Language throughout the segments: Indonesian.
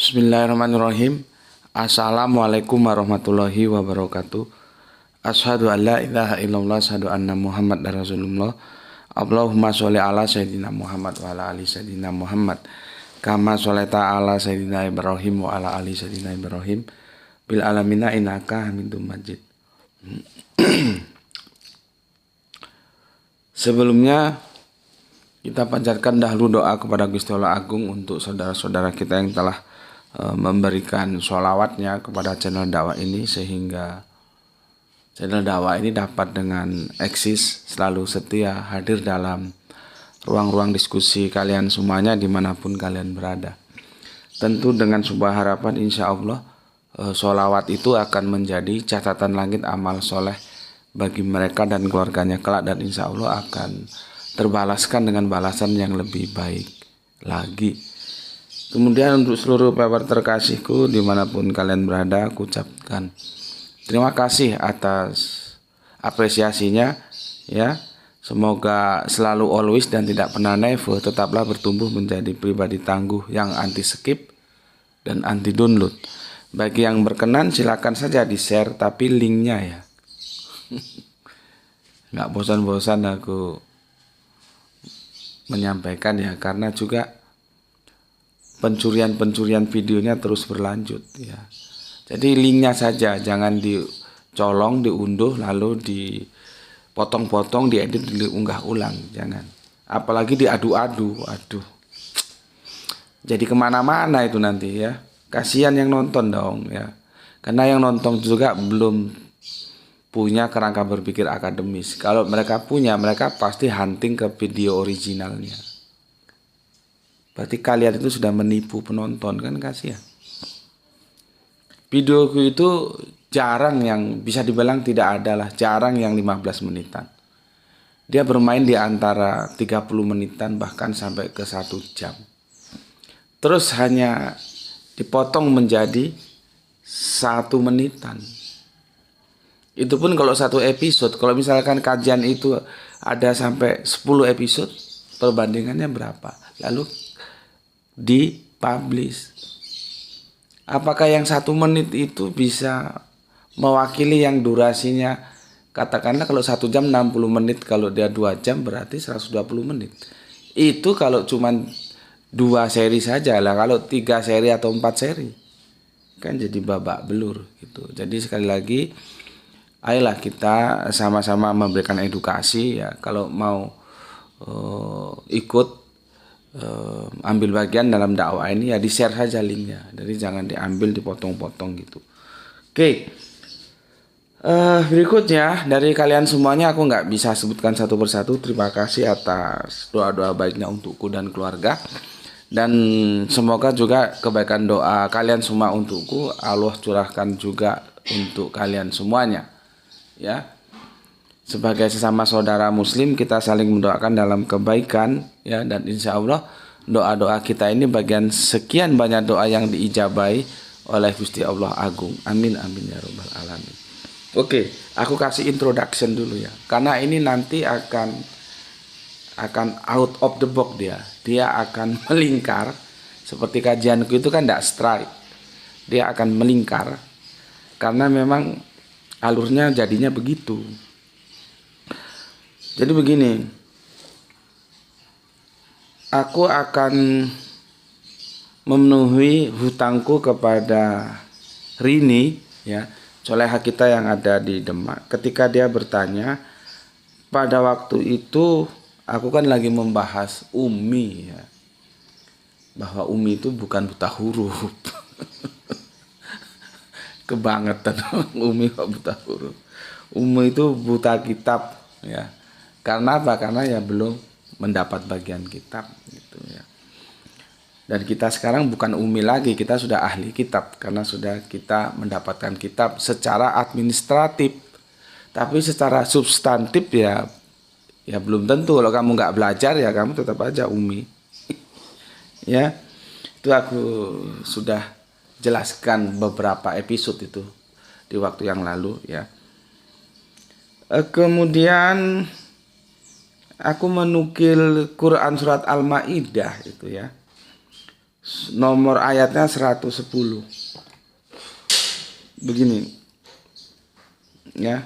Bismillahirrahmanirrahim. Assalamualaikum warahmatullahi wabarakatuh. Asyhadu an la ilaha illallah, asyhadu anna Muhammad Rasulullah. Allahumma sholli ala sayyidina Muhammad wa ala ali sayyidina Muhammad. Kama sholaita ala sayyidina Ibrahim wa ala ali sayyidina Ibrahim. Bil alamina innaka Hamidum Majid. Sebelumnya kita panjatkan dahulu doa kepada Gusti Allah Agung untuk saudara-saudara kita yang telah memberikan sholawatnya kepada channel dakwah ini, sehingga channel dakwah ini dapat dengan eksis selalu setia hadir dalam ruang-ruang diskusi kalian semuanya dimanapun kalian berada. Tentu dengan sebuah harapan insya Allah sholawat itu akan menjadi catatan langit amal soleh bagi mereka dan keluarganya kelak, dan insya Allah akan terbalaskan dengan balasan yang lebih baik lagi. Kemudian untuk seluruh pewaper terkasihku dimanapun kalian berada, aku ucapkan terima kasih atas apresiasinya ya. Semoga selalu always dan tidak pernah never, tetaplah bertumbuh menjadi pribadi tangguh yang anti skip dan anti download. Bagi yang berkenan silakan saja di share, tapi linknya ya nggak bosan-bosan aku menyampaikan ya, karena juga pencurian videonya terus berlanjut ya. Jadi linknya saja, jangan dicolong, diunduh lalu dipotong-potong, diedit, diunggah ulang, jangan. Apalagi diadu-adu, aduh. Jadi kemana-mana itu nanti ya. Kasihan yang nonton dong ya. Karena yang nonton juga belum punya kerangka berpikir akademis. Kalau mereka punya, mereka pasti hunting ke video originalnya. Berarti kalian itu sudah menipu penonton, kan kasihan. Videoku itu jarang yang bisa dibilang tidak ada lah, jarang yang 15 menitan. Dia bermain di antara 30 menitan bahkan sampai ke 1 jam. Terus hanya dipotong menjadi 1 menitan. Itu pun kalau 1 episode. Kalau misalkan kajian itu ada sampai 10 episode, perbandingannya berapa? Lalu dipublish. Apakah yang 1 menit itu bisa mewakili yang durasinya, katakanlah kalau 1 jam 60 menit, kalau dia 2 jam berarti 120 menit. Itu kalau cuman 2 seri saja lah, kalau 3 seri atau 4 seri kan jadi babak belur gitu. Jadi sekali lagi, ayolah kita sama-sama memberikan edukasi ya. Kalau mau ikut ambil bagian dalam dakwah ini ya, di share saja linknya. Jadi jangan diambil dipotong-potong gitu. Oke. Berikutnya dari kalian semuanya aku nggak bisa sebutkan satu persatu. Terima kasih atas doa-doa baiknya untukku dan keluarga, dan semoga juga kebaikan doa kalian semua untukku Allah curahkan juga untuk kalian semuanya ya. Sebagai sesama saudara muslim, kita saling mendoakan dalam kebaikan ya, dan insya Allah doa-doa kita ini bagian sekian banyak doa yang diijabahi oleh Gusti Allah Agung. Amin amin ya robbal alamin. Oke, aku kasih introduction dulu ya, karena ini nanti akan out of the box dia akan melingkar seperti kajianku itu kan, tidak straight, dia akan melingkar karena memang alurnya jadinya begitu. Jadi begini, aku akan memenuhi hutangku kepada Rini ya, soleha kita yang ada di Demak. Ketika dia bertanya, pada waktu itu aku kan lagi membahas Umi ya, bahwa Umi itu bukan buta huruf. Kebangetan Umi kok buta huruf. Umi itu buta kitab ya. Karena apa? Karena ya belum mendapat bagian kitab gitu ya. Dan kita sekarang bukan umi lagi, kita sudah ahli kitab karena sudah kita mendapatkan kitab secara administratif. Tapi secara substantif ya belum tentu. Kalau kamu nggak belajar ya kamu tetap aja umi. Ya. Itu aku sudah jelaskan beberapa episode itu di waktu yang lalu ya. Kemudian aku menukil Quran surat Al-Maidah itu ya. nomor ayatnya 110. Begini ya,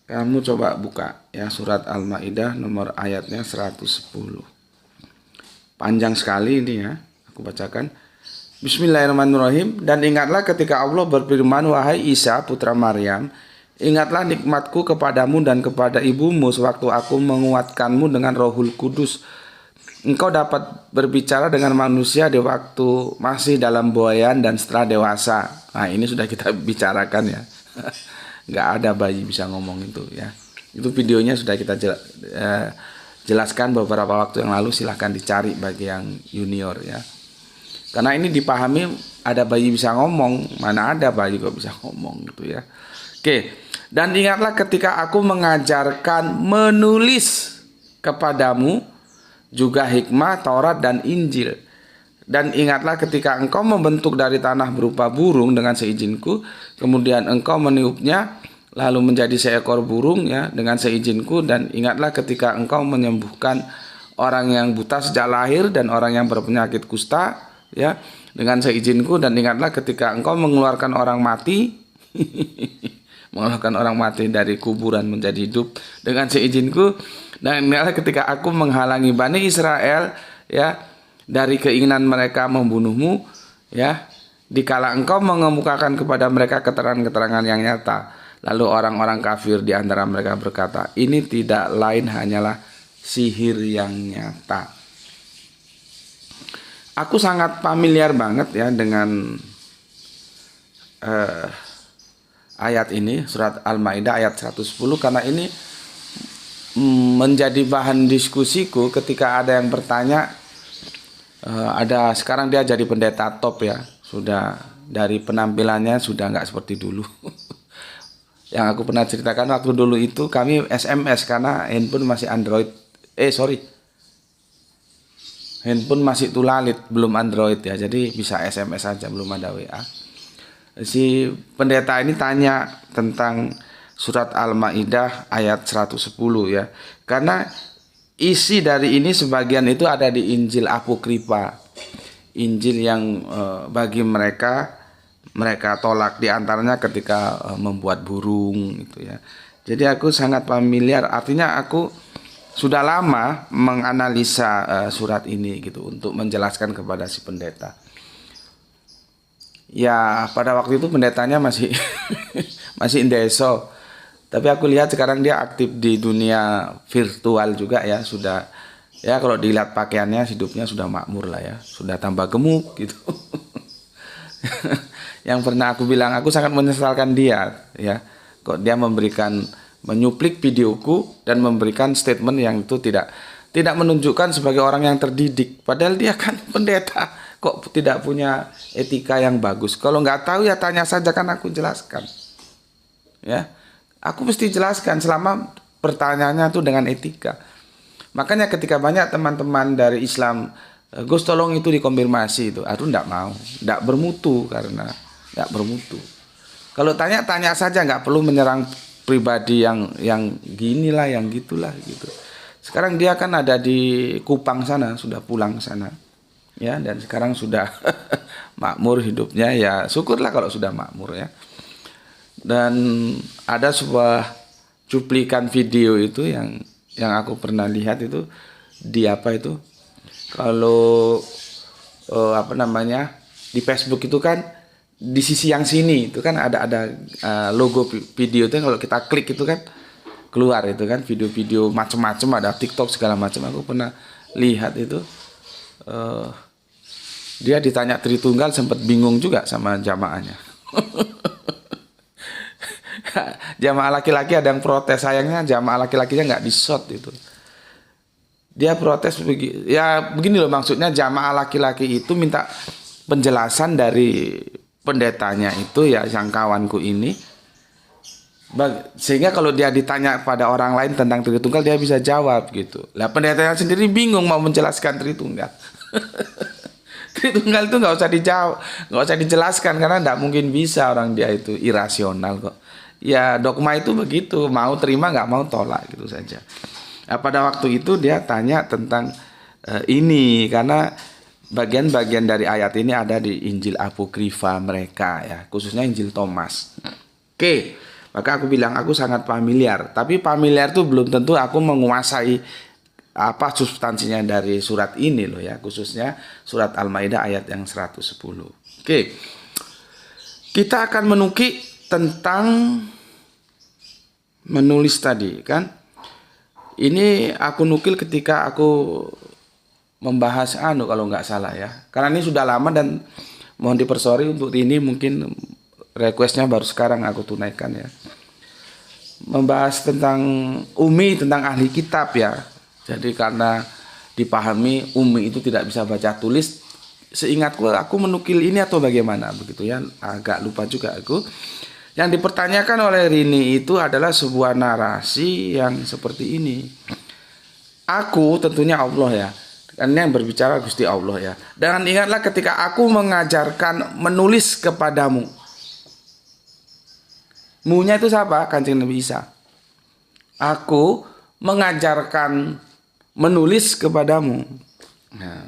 kamu coba buka ya, surat Al-Maidah nomor ayatnya 110. Panjang sekali ini ya, aku bacakan. Bismillahirrahmanirrahim. Dan ingatlah ketika Allah berfirman, wahai Isa putra Maryam, ingatlah nikmatku kepadamu dan kepada ibumu sewaktu aku menguatkanmu dengan Rohul Kudus. Engkau dapat berbicara dengan manusia di waktu masih dalam buayan dan setelah dewasa. Nah, ini sudah kita bicarakan ya. Nggak ada bayi bisa ngomong itu ya. Itu videonya sudah kita jelaskan beberapa waktu yang lalu. Silahkan dicari bagi yang junior ya. Karena ini dipahami ada bayi bisa ngomong. Mana ada bayi kok bisa ngomong gitu ya. Oke. Dan ingatlah ketika aku mengajarkan menulis kepadamu juga hikmah, Taurat dan Injil. Dan ingatlah ketika engkau membentuk dari tanah berupa burung dengan seizinku, kemudian engkau meniupnya lalu menjadi seekor burung ya dengan seizinku. Dan ingatlah ketika engkau menyembuhkan orang yang buta sejak lahir dan orang yang berpenyakit kusta ya dengan seizinku. Dan ingatlah ketika engkau mengeluarkan orang mati mengeluarkan orang mati dari kuburan menjadi hidup dengan seizinku. Dan ingatlah ketika aku menghalangi Bani Israel ya dari keinginan mereka membunuhmu ya, dikala engkau mengemukakan kepada mereka keterangan-keterangan yang nyata. Lalu orang-orang kafir di antara mereka berkata, ini tidak lain hanyalah sihir yang nyata. Aku sangat familiar banget ya dengan ayat ini, surat Al-Maidah ayat 110, karena ini menjadi bahan diskusiku ketika ada yang bertanya. Sekarang dia jadi pendeta top ya, sudah dari penampilannya sudah nggak seperti dulu. Yang aku pernah ceritakan waktu dulu itu kami SMS karena handphone masih Android, handphone masih tulalit, belum Android ya, jadi bisa SMS saja, belum ada WA. Si pendeta ini tanya tentang surat Al-Maidah ayat 110 ya. Karena isi dari ini sebagian itu ada di Injil Apokripa. Injil yang bagi mereka tolak, di antaranya ketika membuat burung gitu ya. Jadi aku sangat familiar, artinya aku sudah lama menganalisa surat ini gitu untuk menjelaskan kepada si pendeta. Ya pada waktu itu pendetanya masih masih indeso. Tapi aku lihat sekarang dia aktif di dunia virtual juga ya. Sudah ya, kalau dilihat pakaiannya hidupnya sudah makmur lah ya. Sudah tambah gemuk gitu. Yang pernah aku bilang aku sangat menyesalkan dia ya. Kok dia menyuplik videoku dan memberikan statement yang itu tidak menunjukkan sebagai orang yang terdidik. Padahal dia kan pendeta. Kok tidak punya etika yang bagus? Kalau nggak tahu ya tanya saja, kan aku jelaskan. Ya, aku mesti jelaskan selama pertanyaannya itu dengan etika. Makanya ketika banyak teman-teman dari Islam, Gus tolong itu dikonfirmasi itu, aku nggak mau, nggak bermutu karena nggak bermutu. Kalau tanya saja, nggak perlu menyerang pribadi yang ginilah, yang gitulah gitu. Sekarang dia kan ada di Kupang sana, sudah pulang sana. Ya, dan sekarang sudah makmur hidupnya ya, syukurlah kalau sudah makmur ya. Dan ada sebuah cuplikan video itu yang aku pernah lihat itu di kalau di Facebook itu kan di sisi yang sini itu kan ada logo video itu, kalau kita klik itu kan keluar itu kan video-video macam-macam, ada TikTok segala macam. Aku pernah lihat itu. Dia ditanya Tritunggal, sempat bingung juga sama jamaahnya. Jamaah laki-laki ada yang protes, sayangnya jamaah laki-lakinya nggak di-shot itu. Dia protes begini loh, maksudnya jamaah laki-laki itu minta penjelasan dari pendetanya itu ya, yang kawanku ini, sehingga kalau dia ditanya pada orang lain tentang Tritunggal dia bisa jawab gitu. Lah pendetanya sendiri bingung mau menjelaskan Tritunggal. Tritunggal itu nggak usah dijelaskan karena nggak mungkin bisa, orang dia itu irasional kok. Ya dogma itu begitu, mau terima nggak mau tolak gitu saja. Nah, pada waktu itu dia tanya tentang ini karena bagian-bagian dari ayat ini ada di Injil Apokrifa mereka ya, khususnya Injil Thomas. Oke, maka aku bilang aku sangat familiar, tapi familiar itu belum tentu aku menguasai apa substansinya dari surat ini loh ya, khususnya surat Al-Maidah ayat yang 110. Oke. Kita akan menukik tentang menulis tadi kan. Ini aku nukil ketika aku membahas kalau nggak salah ya. Karena ini sudah lama dan mohon dipersori untuk ini mungkin requestnya baru sekarang aku tunaikan ya. Membahas tentang Umi, tentang ahli kitab ya. Jadi karena dipahami Umi itu tidak bisa baca tulis, seingatku aku menukil ini atau bagaimana begitu ya, agak lupa juga aku. Yang dipertanyakan oleh Rini itu adalah sebuah narasi yang seperti ini. Aku tentunya Allah ya, karena yang berbicara Gusti Allah ya. Dan ingatlah ketika aku mengajarkan menulis kepadamu. Munya itu siapa? Kanjeng Nabi Isa. Aku mengajarkan menulis kepadamu. Nah,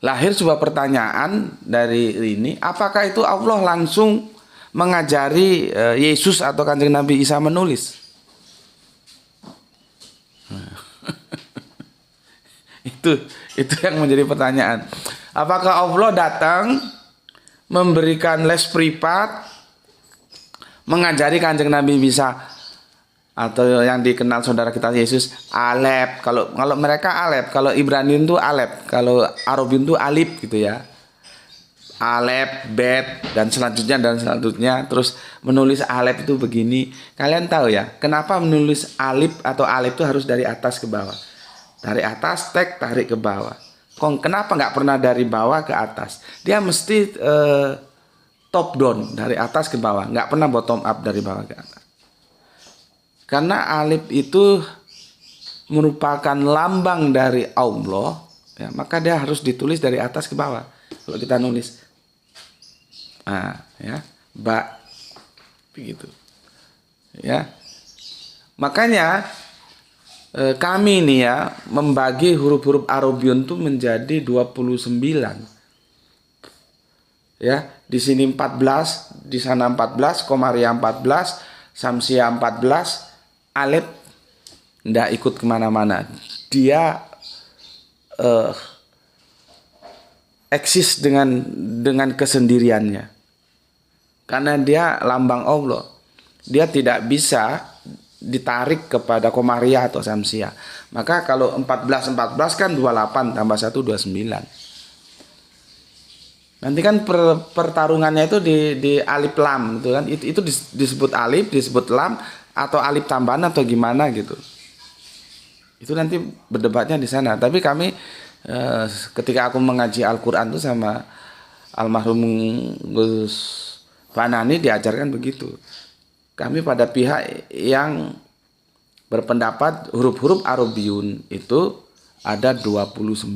lahir sebuah pertanyaan dari ini, apakah itu Allah langsung mengajari Yesus atau Kanjeng Nabi Isa menulis? Itu yang menjadi pertanyaan. Apakah Allah datang memberikan les privat, mengajari Kanjeng Nabi Isa atau yang dikenal saudara kita Yesus Alep, kalau mereka Alep, kalau Ibrani itu Alep, kalau Arabin itu Alif gitu ya, Alep, Bet dan selanjutnya terus menulis Alep itu begini. Kalian tahu ya kenapa menulis Alif atau Alep itu harus dari atas ke bawah, dari atas tarik ke bawah. Kenapa nggak pernah dari bawah ke atas? Dia mesti top down, dari atas ke bawah, nggak pernah bottom up dari bawah ke atas. Karena alif itu merupakan lambang dari Allah, ya, maka dia harus ditulis dari atas ke bawah. Kalau kita nulis, ya, ba, begitu, ya. Makanya kami ini ya membagi huruf-huruf Arabion itu menjadi 29. Ya, di sini 14, di sana 14, Komariah 14, Samsiah 14. Alif tidak ikut kemana-mana, dia eksis dengan kesendiriannya, karena dia lambang Allah, dia tidak bisa ditarik kepada Komariah atau Samsiah. Maka kalau 14 kan 28 tambah 1 29. Nanti kan pertarungannya itu di alif lam gitu kan, itu disebut alif, disebut lam, atau alif tambahan atau gimana gitu. Itu nanti berdebatnya di sana. Tapi kami ketika aku mengaji Al-Qur'an itu sama almarhum Gus Fanani diajarkan begitu. Kami pada pihak yang berpendapat huruf-huruf Arabiun itu ada 29.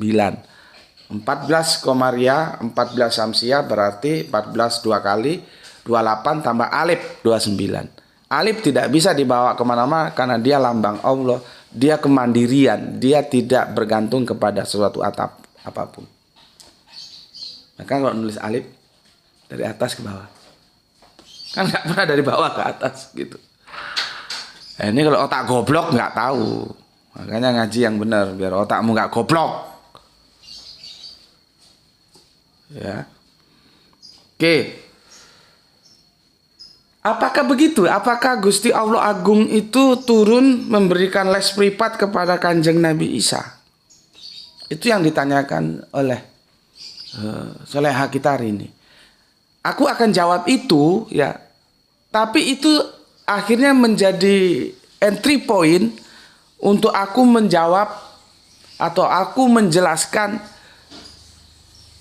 14 Komariah, 14 Samsiah berarti 14 dua kali 28 tambah alif 29. Alif tidak bisa dibawa kemana-mana karena dia lambang Allah, dia kemandirian, dia tidak bergantung kepada sesuatu apapun. Maka kalau nulis alif dari atas ke bawah, kan nggak pernah dari bawah ke atas gitu. Ini kalau otak goblok nggak tahu, makanya ngaji yang benar biar otakmu nggak goblok. Ya, oke. Apakah begitu? Apakah Gusti Allah Agung itu turun memberikan les privat kepada Kanjeng Nabi Isa? Itu yang ditanyakan oleh Soleha kita hari ini. Aku akan jawab itu ya. Tapi itu akhirnya menjadi entry point untuk aku menjawab atau aku menjelaskan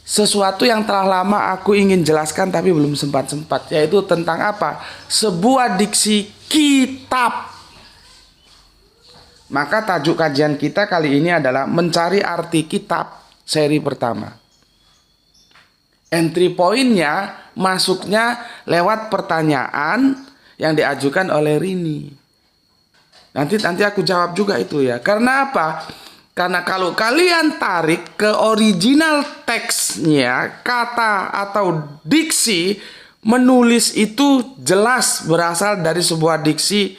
sesuatu yang telah lama aku ingin jelaskan tapi belum sempat-sempat, yaitu tentang apa? Sebuah diksi kitab. Maka tajuk kajian kita kali ini adalah mencari arti kitab seri pertama. Entry pointnya masuknya lewat pertanyaan yang diajukan oleh Rini. Nanti aku jawab juga itu ya. Karena apa? Karena kalau kalian tarik ke original teksnya, kata atau diksi menulis itu jelas berasal dari sebuah diksi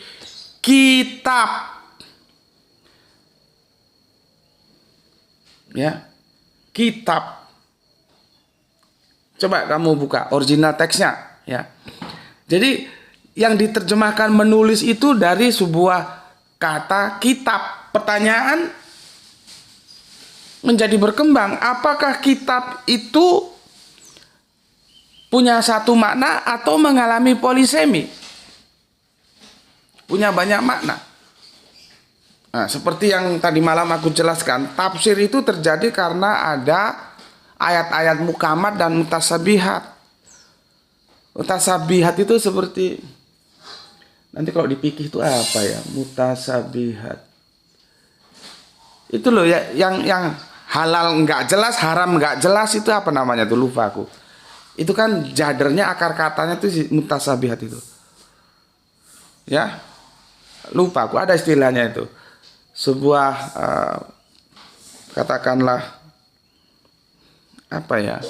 kitab. Ya, kitab. Coba kamu buka original teksnya, ya. Jadi yang diterjemahkan menulis itu dari sebuah kata kitab. Pertanyaan menjadi berkembang, apakah kitab itu punya satu makna atau mengalami polisemi? Punya banyak makna. Nah, seperti yang tadi malam aku jelaskan, tafsir itu terjadi karena ada ayat-ayat mukamat dan mutasabihat. Mutasabihat itu seperti, nanti kalau dipikir itu apa ya, mutasabihat. Itu loh ya, yang halal nggak jelas, haram nggak jelas, itu apa namanya tuh, lupa aku. Itu kan jadernya, akar katanya tuh mutasabihat itu. Ya, lupa aku, ada istilahnya itu. Sebuah katakanlah apa ya?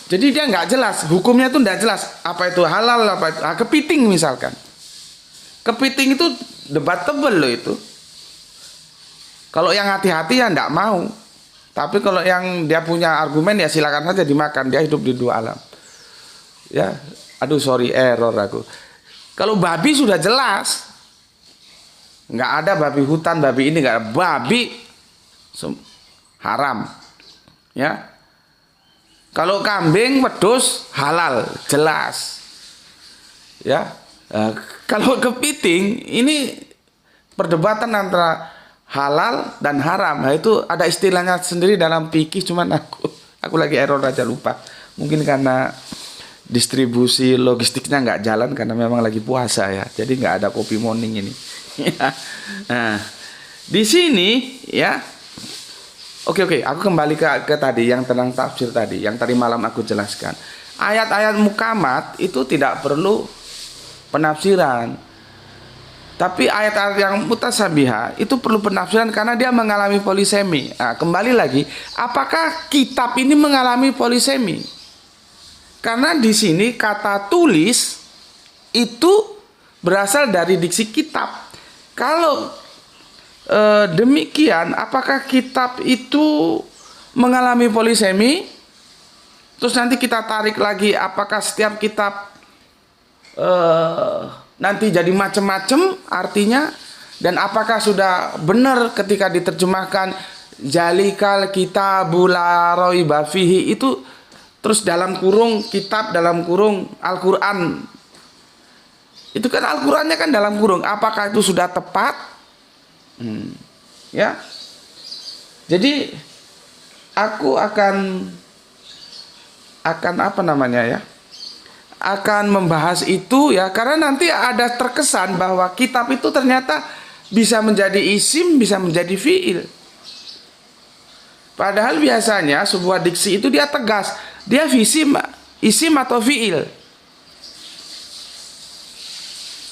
Jadi dia nggak jelas, hukumnya tuh nggak jelas. Apa itu halal, apa itu kepiting misalkan. Kepiting itu debatable loh itu. Kalau yang hati-hati ya nggak mau. Tapi kalau yang dia punya argumen ya silakan saja dimakan. Dia hidup di dua alam. Ya, aduh sorry error aku. Kalau babi sudah jelas, nggak ada babi hutan, babi ini nggak ada. Babi haram. Ya. Kalau kambing, wedhus halal, jelas. Ya. Kalau kepiting ini perdebatan antara halal dan haram. Nah, itu ada istilahnya sendiri dalam fikih, cuman aku lagi error aja, lupa. Mungkin karena distribusi logistiknya nggak jalan karena memang lagi puasa ya. Jadi nggak ada kopi morning ini. Nah, di sini ya. Oke, aku kembali ke tadi yang tentang tafsir tadi, yang tadi malam aku jelaskan. Ayat-ayat mukamat itu tidak perlu penafsiran. Tapi ayat-ayat yang mutasabiha itu perlu penafsiran karena dia mengalami polisemi. Nah, kembali lagi, apakah kitab ini mengalami polisemi? Karena di sini kata tulis itu berasal dari diksi kitab. Kalau demikian, apakah kitab itu mengalami polisemi? Terus nanti kita tarik lagi, apakah setiap kitab nanti jadi macam-macam artinya, dan apakah sudah benar ketika diterjemahkan jalikal kitabul la raiba fihi itu terus dalam kurung kitab dalam kurung Al-Qur'an. Itu kan Al-Qur'annya kan dalam kurung. Apakah itu sudah tepat? Ya. Jadi aku akan apa namanya ya? Akan membahas itu ya, karena nanti ada terkesan bahwa kitab itu ternyata bisa menjadi isim, bisa menjadi fiil. Padahal biasanya sebuah diksi itu dia tegas, dia isim atau fiil.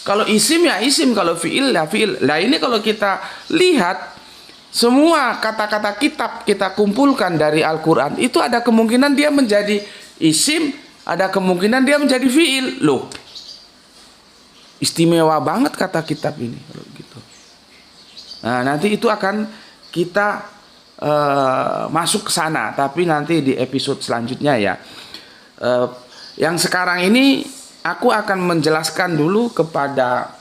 Kalau isim ya isim, kalau fiil ya fiil. Nah ini kalau kita lihat semua kata-kata kitab kita kumpulkan dari Al-Quran, itu ada kemungkinan dia menjadi isim, ada kemungkinan dia menjadi fiil. Loh, istimewa banget kata kitab ini gitu. Nah nanti itu akan kita masuk ke sana, tapi nanti di episode selanjutnya ya. Yang sekarang ini aku akan menjelaskan dulu kepada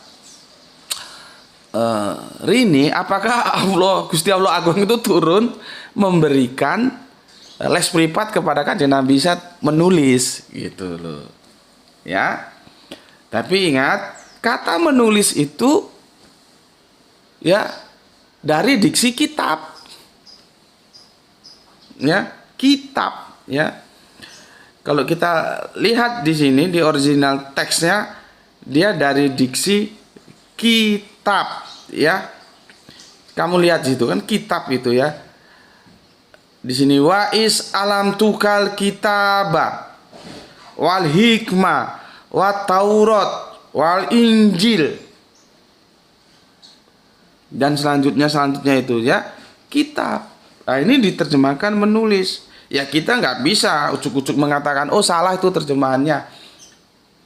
Rini, apakah Gusti Allah Agung itu turun memberikan les privat kepada Kanjeng Nabi Isa menulis gitu loh. Ya. Tapi ingat, kata menulis itu ya dari diksi kitab. Ya, kitab ya. Kalau kita lihat di sini di original teksnya, dia dari diksi kitab ya. Kamu lihat situ kan kitab itu ya. Di sini wa'is alam tukal kitaba wal hikmah wat taurat wal injil. Dan selanjutnya itu ya kitab. Nah ini diterjemahkan menulis. Ya kita nggak bisa ucuk-ucuk mengatakan oh salah itu terjemahannya.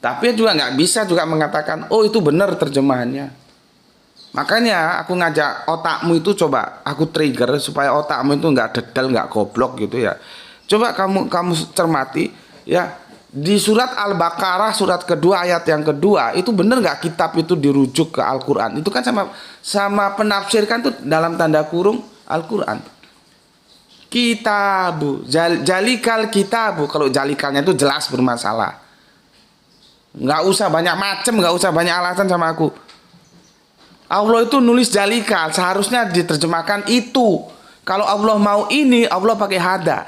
Tapi juga nggak bisa juga mengatakan oh itu benar terjemahannya. Makanya aku ngajak otakmu itu, coba aku trigger supaya otakmu itu nggak dedal, nggak goblok gitu ya. Coba kamu cermati ya, di surat Al-Baqarah surat kedua ayat yang kedua itu bener nggak kitab itu dirujuk ke Al-Quran? Itu kan sama penafsirkan tuh dalam tanda kurung Al-Quran. Kitabu, jalikal kitabu, kalau jalikalnya itu jelas bermasalah. Nggak usah banyak macem, nggak usah banyak alasan sama aku. Allah itu nulis jalikal, seharusnya diterjemahkan itu. Kalau Allah mau ini, Allah pakai hada.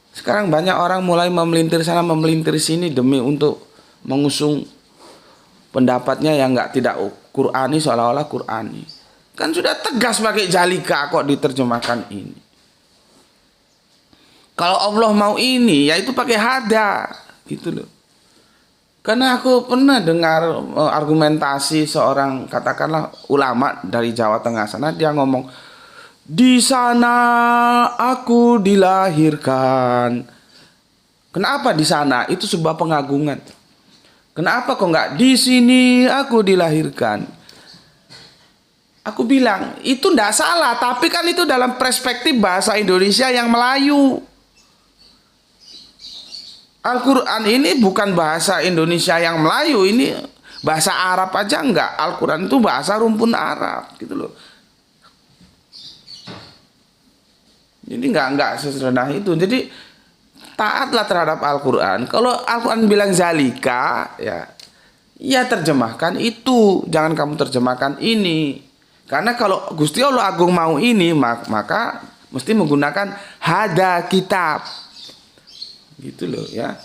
Sekarang banyak orang mulai memelintir sana memelintir sini demi untuk mengusung pendapatnya yang tidak Qur'ani, seolah-olah Qur'ani. Kan sudah tegas pakai jalika kok diterjemahkan ini. Kalau Allah mau ini, ya itu pakai hada, gitu loh. Karena aku pernah dengar argumentasi seorang katakanlah ulama dari Jawa Tengah sana, dia ngomong, di sana aku dilahirkan. Kenapa di sana? Itu sebuah pengagungan. Kenapa kok nggak di sini aku dilahirkan? Aku bilang itu ndak salah, tapi kan itu dalam perspektif bahasa Indonesia yang Melayu. Al-Quran ini bukan bahasa Indonesia yang Melayu, ini bahasa Arab aja enggak. Al-Quran itu bahasa rumpun Arab gitu loh. Jadi enggak sesederhana itu. Jadi taatlah terhadap Al-Quran. Kalau Al-Quran bilang zalika, ya terjemahkan itu. Jangan kamu terjemahkan ini. Karena kalau Gusti Allah Agung mau ini, maka mesti menggunakan hada kitab. Gitu loh ya.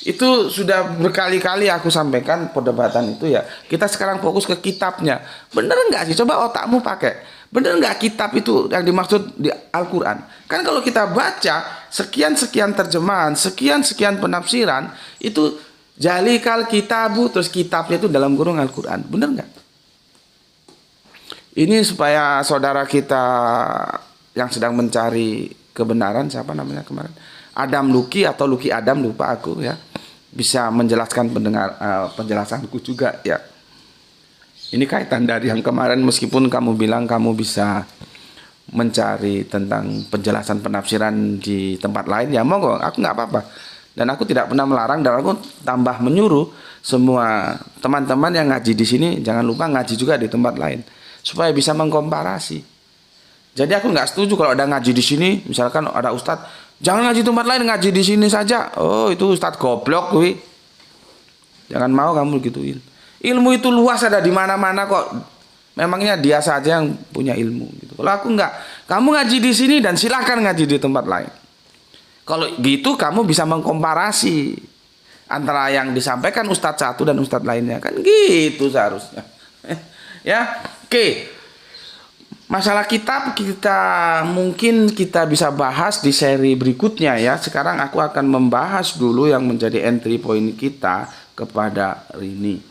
Itu sudah berkali-kali aku sampaikan perdebatan itu ya. Kita sekarang fokus ke kitabnya. Bener nggak sih? Coba otakmu pakai. Bener nggak kitab itu yang dimaksud di Al-Quran? Kan kalau kita baca sekian-sekian terjemahan, sekian-sekian penafsiran, itu jalikal kitabu, terus kitabnya itu dalam kurung Al-Quran. Bener nggak? Ini supaya saudara kita yang sedang mencari kebenaran, siapa namanya kemarin? Adam Luki atau Luki Adam, lupa aku ya, bisa menjelaskan penjelasanku juga ya. Ini kaitan dari yang kemarin, meskipun kamu bilang kamu bisa mencari tentang penjelasan penafsiran di tempat lain, ya monggo, aku nggak apa-apa. Dan aku tidak pernah melarang, dan aku tambah menyuruh semua teman-teman yang ngaji di sini jangan lupa ngaji juga di tempat lain supaya bisa mengkomparasi. Jadi aku nggak setuju kalau ada ngaji di sini, misalkan ada ustadz, jangan ngaji tempat lain, ngaji di sini saja. Oh, itu ustadz goblok kuwi. Jangan mau kamu gituin. Ilmu itu luas, ada di mana-mana kok. Memangnya dia saja yang punya ilmu gitu. Kalau aku enggak, kamu ngaji di sini dan silahkan ngaji di tempat lain. Kalau gitu kamu bisa mengkomparasi antara yang disampaikan ustadz satu dan ustadz lainnya, kan gitu seharusnya. Ya, oke. Masalah kitab mungkin kita bisa bahas di seri berikutnya ya. Sekarang aku akan membahas dulu yang menjadi entry point kita kepada Rini.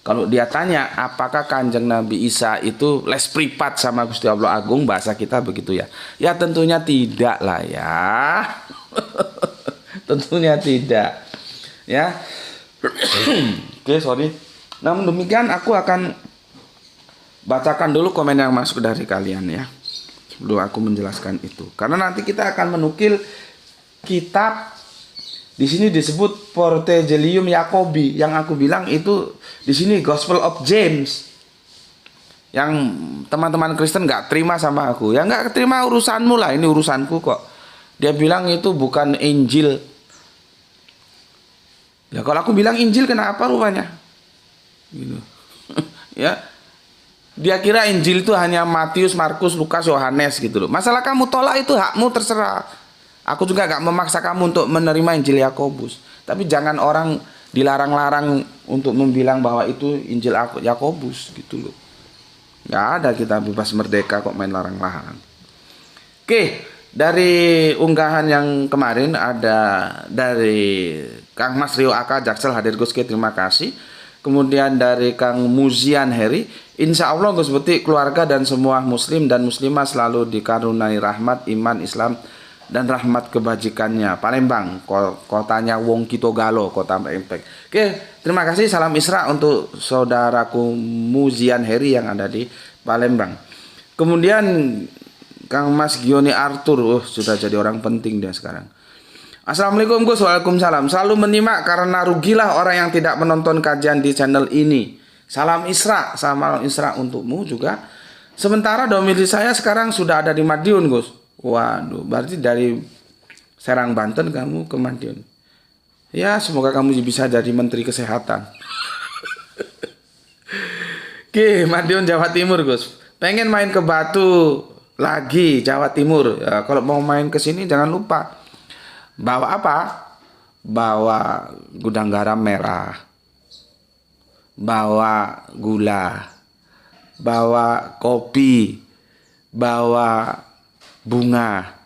Kalau dia tanya apakah Kanjeng Nabi Isa itu les privat sama Gusti Allah Agung, bahasa kita begitu ya. Ya tentunya tidak lah ya. Tentunya tidak. Ya. Oke, sorry. Namun demikian aku akan bacakan dulu komen yang masuk dari kalian ya, sebelum aku menjelaskan itu. Karena nanti kita akan menukil kitab. Di sini disebut Portagelium Jacobi, yang aku bilang itu di sini Gospel of James. Yang teman-teman Kristen nggak terima sama aku, ya nggak terima urusanmu lah, ini urusanku kok. Dia bilang itu bukan Injil. Ya kalau aku bilang Injil, kenapa rupanya? Gitu. Ya. Dia kira Injil itu hanya Matius, Markus, Lukas, Yohanes gitu loh. Masalah kamu tolak itu hakmu, terserah. Aku juga gak memaksa kamu untuk menerima Injil Yakobus. Tapi jangan orang dilarang-larang untuk membilang bahwa itu Injil Yakobus gitu loh. Gak ada, kita bebas merdeka kok main larang-larang. Oke, dari unggahan yang kemarin ada dari Kang Mas Rio Aka Jaksel hadir Guski, terima kasih. Kemudian dari Kang Muzian Heri, insya Allah Gus Bekti keluarga dan semua muslim dan muslimah selalu dikaruniai rahmat iman Islam dan rahmat kebajikannya. Palembang, kotanya Wong Kitogalo, kota Palembang. Oke, terima kasih. Salam Isra untuk saudaraku Muzian Heri yang ada di Palembang. Kemudian Kang Mas Gioni Arthur, sudah jadi orang penting dia sekarang. Assalamualaikum Gus, waalaikumsalam. Selalu menyimak karena rugilah orang yang tidak menonton kajian di channel ini. Salam Isra, salam Isra untukmu juga. Sementara domisili saya sekarang sudah ada di Madiun Gus. Waduh, berarti dari Serang Banten kamu ke Madiun. Ya, semoga kamu bisa jadi Menteri Kesehatan. Oke, Madiun Jawa Timur Gus. Pengen main ke Batu lagi Jawa Timur. Ya, kalau mau main ke sini jangan lupa bawa apa? Bawa gudang garam merah, bawa gula, bawa kopi, bawa bunga.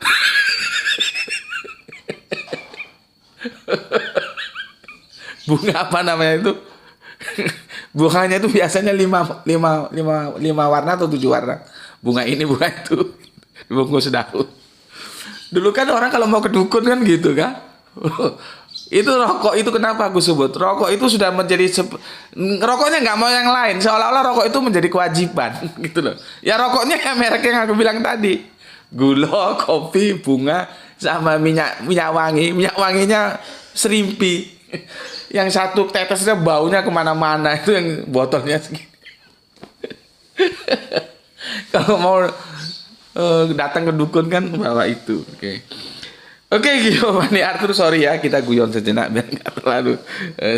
Bunga apa namanya itu? Bunganya itu biasanya lima warna atau 7 warna. Bunga ini, bunga itu. Dibungkus daun. Dulu kan orang kalau mau ke dukun kan gitu kan. Itu rokok itu kenapa aku sebut? Rokok itu sudah menjadi rokoknya nggak mau yang lain. Seolah-olah rokok itu menjadi kewajiban gitu loh. Ya rokoknya ya merek yang aku bilang tadi. Gula, kopi, bunga, sama minyak wangi. Minyak wanginya serimpi. Yang satu tetesnya baunya kemana-mana. Itu yang botolnya segini. Kalau mau datang ke dukun kan bawa itu. Oke, Giovanni Arthur, sorry ya kita guyon sejenak biar nggak terlalu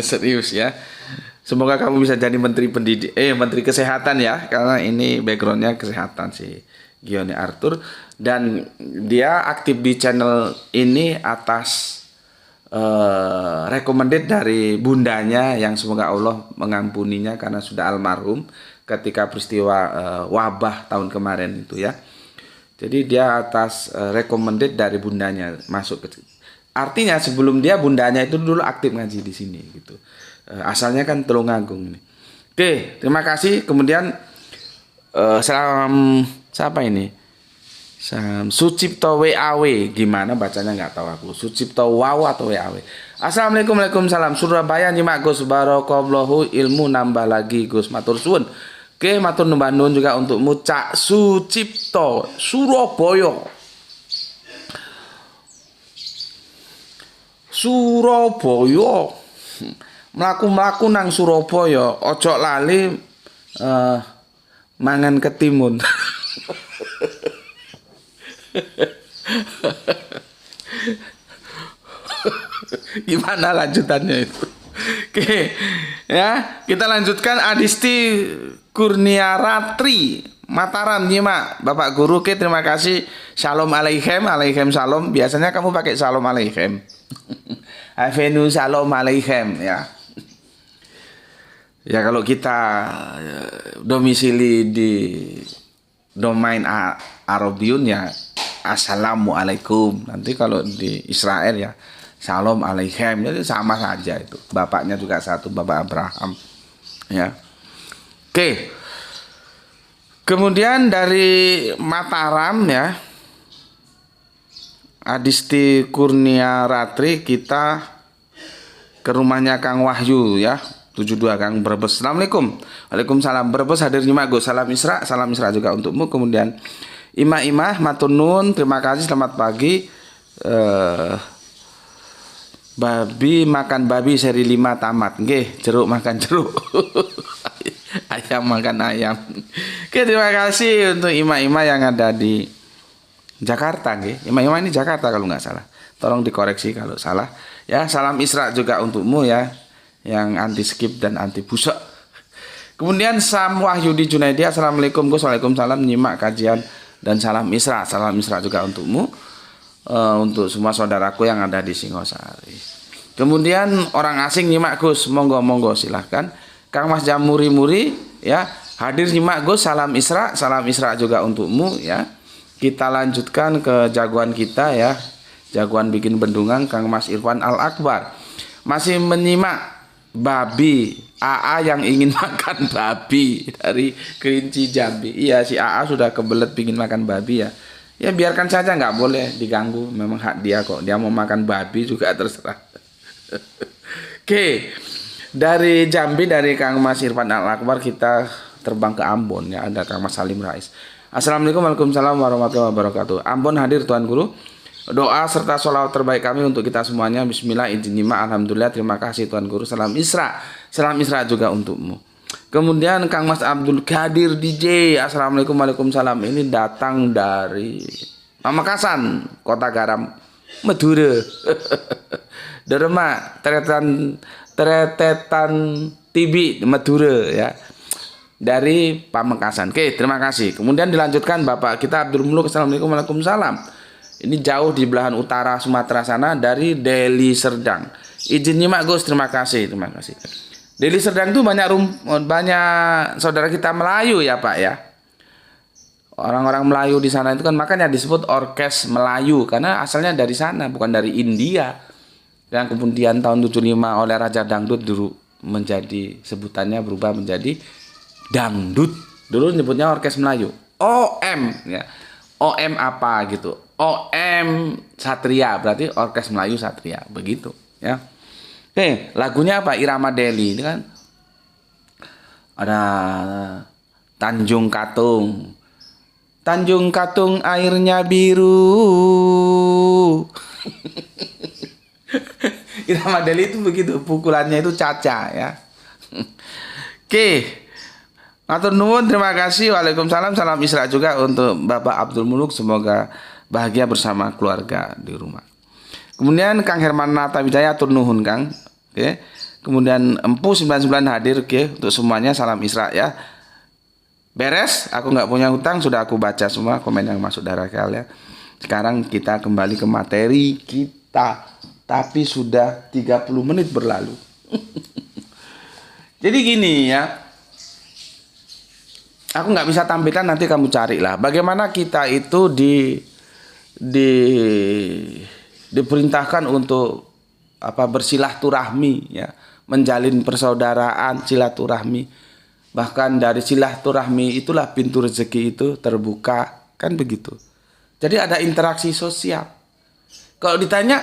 serius ya. Semoga kamu bisa jadi Menteri Kesehatan ya, karena ini backgroundnya kesehatan sih Giovanni Arthur, dan dia aktif di channel ini atas recommended dari bundanya yang semoga Allah mengampuninya karena sudah almarhum ketika peristiwa wabah tahun kemarin itu ya. Jadi dia atas recommended dari bundanya masuk ke. Artinya sebelum dia bundanya itu dulu aktif ngaji di sini gitu. Asalnya kan Tulungagung nih. Oke, terima kasih. Kemudian salam siapa ini? Salam Sucipto WAW. Gimana bacanya nggak tahu aku. Sucipto WAW atau WAW. Assalamualaikum, waalaikumsalam. Surabaya nyimak Gus, barokallahu ilmu nambah lagi Gus, matur suwun. Oke, matur nuwun Bandung juga untukmu Cak Sucipto Surabaya. Surabaya. Mlaku-mlaku nang Surabaya, ojo lali mangan ketimun. Gimana lanjutannya itu? Oke, ya kita lanjutkan. Adisti Kurniaratri Mataram nyimak Bapak Guru. Oke, terima kasih. Shalom alaikum, alaikum salam. Biasanya kamu pakai shalom alaikum. Avenu shalom alaikum ya. Ya kalau kita domisili di domain Arabiun ya assalamualaikum. Nanti kalau di Israel ya shalom alaikum. Jadi sama saja itu. Bapaknya juga satu, Bapak Abraham. Ya. Oke. Kemudian dari Mataram ya. Adisti Kurniaratri, kita ke rumahnya Kang Wahyu ya. 72 Kang Brebes. Assalamualaikum. Waalaikumsalam. Brebes hadir nyimak Gus. Salam Isra juga untukmu. Kemudian Imah matur nuwun, terima kasih, selamat pagi. Babi makan babi seri 5 tamat. Nggih, jeruk makan jeruk. Ayam makan ayam. Oke, terima kasih untuk Imah yang ada di Jakarta nggih. Imah ini Jakarta kalau nggak salah. Tolong dikoreksi kalau salah. Ya, salam Isra juga untukmu ya, yang anti skip dan anti busuk. Kemudian Sam Wahyudi Junaidi, assalamualaikum Gus, waalaikumsalam, nyimak kajian dan salam Isra juga untukmu, untuk semua saudaraku yang ada di Singosari. Kemudian orang asing nyimak Gus, monggo silahkan. Kang Mas Jamuri ya hadir nyimak Gus, salam Isra juga untukmu ya. Kita lanjutkan ke jagoan kita ya, jagoan bikin bendungan Kang Mas Irfan Al Akbar. Masih menyimak babi. AA yang ingin makan babi dari Kerinci Jambi. Iya, si AA sudah kebelet ingin makan babi ya. Ya biarkan saja, nggak boleh diganggu. Memang hak dia kok. Dia mau makan babi juga terserah. Oke, dari Jambi, dari Kang Mas Irfan Al-Akbar, kita terbang ke Ambon ya. Ada Kang Mas Salim Rais. Assalamualaikum warahmatullahi wabarakatuh. Ambon hadir Tuan Guru. Doa serta sholawat terbaik kami untuk kita semuanya. Bismillah, izin nyimak. Alhamdulillah, terima kasih Tuan Guru. Salam Isra juga untukmu. Kemudian Kang Mas Abdul Qadir DJ. Assalamualaikum, waalaikumsalam. Ini datang dari Pamekasan, Kota Garam, Madura. Derma, Teretetan Tibi, Madura ya. Dari Pamekasan. Oke, terima kasih. Kemudian dilanjutkan Bapak kita Abdul Muluk. Assalamualaikum, waalaikumsalam. Ini jauh di belahan utara Sumatera sana, dari Deli Serdang. Izin nyimak Gus, terima kasih. Deli Serdang itu banyak saudara kita Melayu ya Pak ya. Orang-orang Melayu di sana itu kan makanya disebut Orkes Melayu, karena asalnya dari sana, bukan dari India. Dan kemudian tahun 75 oleh Raja Dangdut dulu menjadi, sebutannya berubah menjadi Dangdut. Dulu nyebutnya Orkes Melayu. OM ya. OM apa gitu. OM Satria, berarti Orkes Melayu Satria, begitu ya. Oke, lagunya apa? Irama Deli. Ini kan ada Tanjung Katung. Tanjung Katung airnya biru. Irama Deli itu begitu, pukulannya itu caca ya. Oke. Matur nuwun, terima kasih. Waalaikumsalam, salam Isra juga untuk Bapak Abdul Muluk. Semoga bahagia bersama keluarga di rumah. Kemudian Kang Herman Nata Wijaya, atur nuhun Kang. Oke. Kemudian Empu 99 hadir, oke. Untuk semuanya salam Isra ya. Beres, aku nggak punya hutang, sudah aku baca semua komen yang masuk dari kalian. Sekarang kita kembali ke materi kita. Tapi sudah 30 menit berlalu. Jadi gini ya. Aku nggak bisa tampilkan, nanti kamu carilah. Bagaimana kita itu diperintahkan untuk bersilaturahmi ya, menjalin persaudaraan, silaturahmi. Bahkan dari silaturahmi itulah pintu rezeki itu terbuka, kan begitu. Jadi ada interaksi sosial. Kalau ditanya,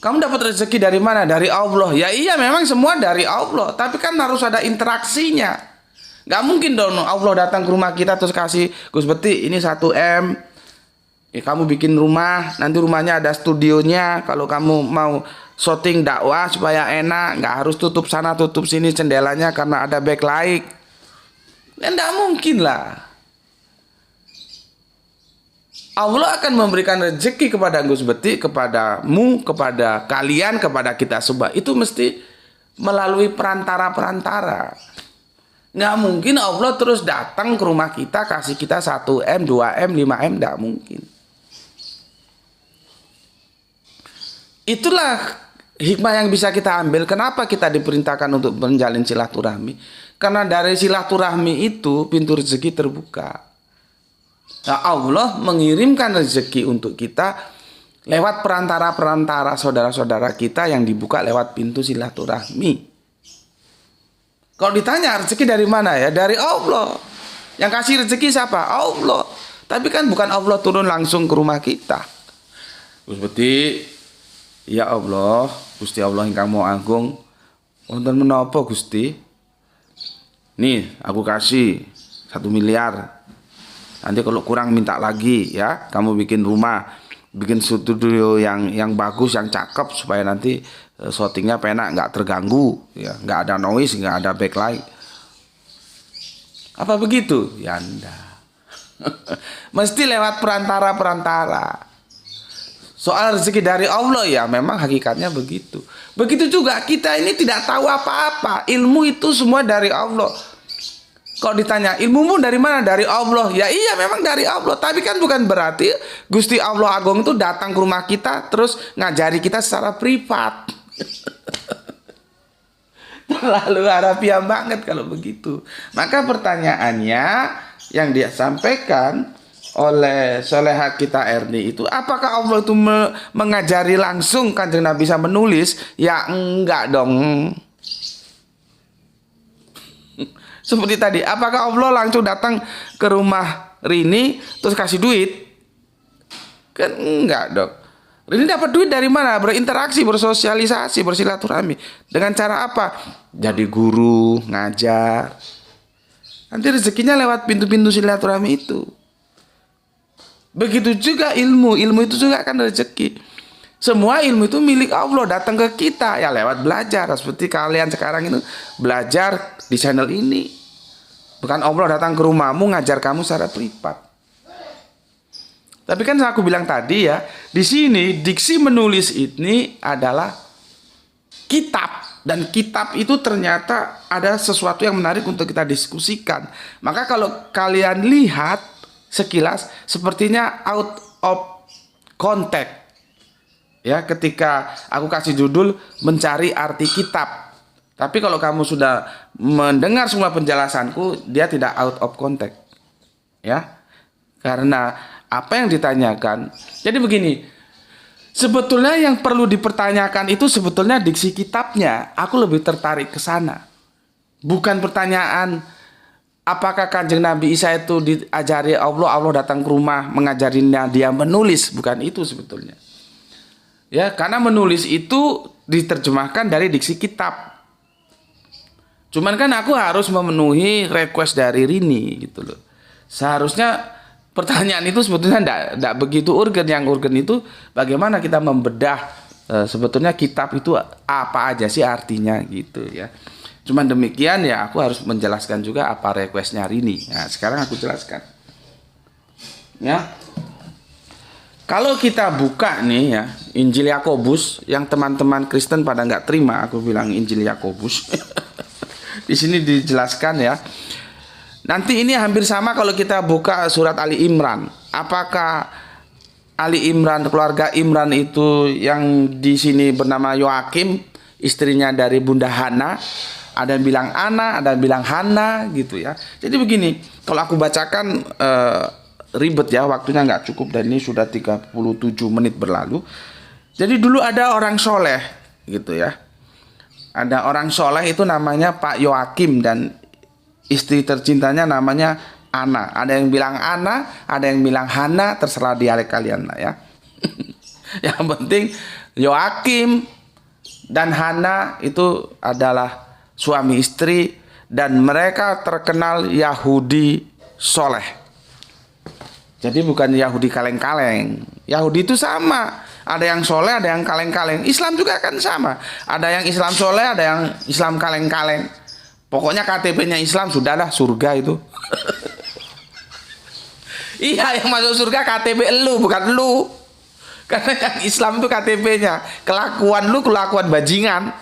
kamu dapat rezeki dari mana? Dari Allah. Ya iya, memang semua dari Allah, tapi kan harus ada interaksinya. Gak mungkin dong Allah datang ke rumah kita terus kasih, Gus Beti ini 1M, kamu bikin rumah, nanti rumahnya ada studionya, kalau kamu mau syuting dakwah supaya enak, gak harus tutup sana tutup sini jendelanya karena ada backlight. Ya gak mungkin lah. Allah akan memberikan rezeki kepada Gus Beti, kepadamu, kepada kalian, kepada kita semua. Itu mesti melalui perantara-perantara. Nggak mungkin Allah terus datang ke rumah kita kasih kita 1M, 2M, 5M, nggak mungkin. Itulah hikmah yang bisa kita ambil. Kenapa kita diperintahkan untuk menjalin silaturahmi? Karena dari silaturahmi itu pintu rezeki terbuka. Nah, Allah mengirimkan rezeki untuk kita lewat perantara-perantara saudara-saudara kita yang dibuka lewat pintu silaturahmi. Kalau ditanya rezeki dari mana ya? Dari Allah. Yang kasih rezeki siapa? Allah. Tapi kan bukan Allah turun langsung ke rumah kita. Gus Beti, ya Allah, Gusti Allah ingkang Maha Agung, wonten menapa Gusti? Nih, aku kasih 1 miliar. Nanti kalau kurang minta lagi ya. Kamu bikin rumah, bikin studio yang bagus, yang cakep supaya nanti shootingnya penak, nggak terganggu, ya, nggak ada noise, nggak ada backlight. Apa begitu? Ya enggak. Mesti lewat perantara-perantara. Soal rezeki dari Allah ya memang hakikatnya begitu. Begitu juga kita ini tidak tahu apa-apa. Ilmu itu semua dari Allah. Kalau ditanya ilmumu dari mana? Dari Allah. Ya iya memang dari Allah. Tapi kan bukan berarti Gusti Allah Agung itu datang ke rumah kita terus ngajari kita secara privat. Terlalu harafiah banget kalau begitu. Maka pertanyaannya yang dia sampaikan oleh Soleha kita Erni itu, apakah Allah itu mengajari langsung Kanjeng Nabi bisa menulis? Ya enggak dong. Seperti tadi, apakah Allah langsung datang ke rumah Rini terus kasih duit? Kan enggak dong. Rini dapat duit dari mana? Berinteraksi, bersosialisasi, bersilaturahmi. Dengan cara apa? Jadi guru, ngajar. Nanti rezekinya lewat pintu-pintu silaturahmi itu. Begitu juga ilmu. Ilmu itu juga kan rezeki. Semua ilmu itu milik Allah, datang ke kita ya lewat belajar. Seperti kalian sekarang itu belajar di channel ini. Bukan Allah datang ke rumahmu ngajar kamu secara privat. Tapi kan aku bilang tadi ya, di sini diksi menulis ini adalah kitab. Dan kitab itu ternyata ada sesuatu yang menarik untuk kita diskusikan. Maka kalau kalian lihat sekilas, sepertinya out of context. Ya, ketika aku kasih judul mencari arti kitab. Tapi kalau kamu sudah mendengar semua penjelasanku, dia tidak out of context. Ya. Karena apa yang ditanyakan. Jadi begini, sebetulnya yang perlu dipertanyakan itu sebetulnya diksi kitabnya. Aku lebih tertarik ke sana. Bukan pertanyaan apakah Kanjeng Nabi Isa itu diajari Allah, Allah datang ke rumah mengajarinya dia menulis. Bukan itu sebetulnya. Ya, karena menulis itu diterjemahkan dari diksi kitab. Cuman kan aku harus memenuhi request dari Rini gitu loh. Seharusnya pertanyaan itu sebetulnya tidak begitu urgen. Yang urgen itu bagaimana kita membedah sebetulnya kitab itu apa aja sih artinya gitu ya. Cuman demikian ya, aku harus menjelaskan juga apa requestnya Rini. Nah, sekarang aku jelaskan. Ya. Kalau kita buka nih ya Injil Yakobus, yang teman-teman Kristen pada nggak terima aku bilang Injil Yakobus. Di sini dijelaskan ya. Nanti ini hampir sama kalau kita buka surat Ali Imran. Apakah Ali Imran, keluarga Imran itu yang di sini bernama Yoakim, istrinya dari Bunda Hana. Ada yang bilang Ana, ada yang bilang Hana gitu ya. Jadi begini, kalau aku bacakan ribet ya, waktunya nggak cukup dan ini sudah 37 menit berlalu. Jadi dulu ada orang soleh gitu ya. Ada orang soleh itu namanya Pak Yoakim dan istri tercintanya namanya Ana. Ada yang bilang Ana, ada yang bilang Hana, terserah dialek kalian lah ya. Yang penting Yoakim dan Hana itu adalah suami istri dan mereka terkenal Yahudi soleh. Jadi bukan Yahudi kaleng-kaleng. Yahudi itu sama. Ada yang soleh, ada yang kaleng-kaleng. Islam juga kan sama. Ada yang Islam soleh, ada yang Islam kaleng-kaleng. Pokoknya KTP-nya Islam sudahlah surga itu. Iya, yang masuk surga KTP lu, bukan lu. Karena yang Islam itu KTP-nya. Kelakuan lu, kelakuan bajingan.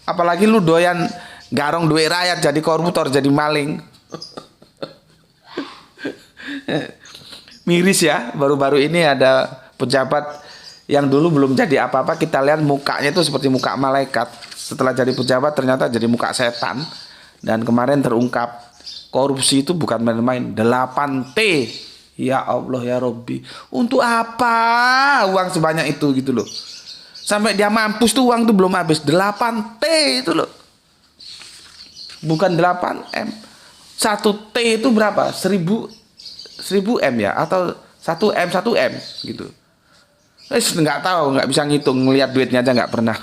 Apalagi lu doyan garong duit rakyat, jadi koruptor, jadi maling. Miris ya, baru-baru ini ada pejabat yang dulu belum jadi apa-apa, kita lihat mukanya itu seperti muka malaikat. Setelah jadi pejabat ternyata jadi muka setan. Dan kemarin terungkap korupsi itu bukan main-main, 8T. Ya Allah ya Robbi, untuk apa uang sebanyak itu gitu loh. Sampai dia mampus tuh uang tuh belum habis, 8T itu loh. Bukan 8M. 1T itu berapa? 1000M ya, atau 1M gitu. Nggak tahu, nggak bisa ngitung, ngelihat duitnya aja nggak pernah.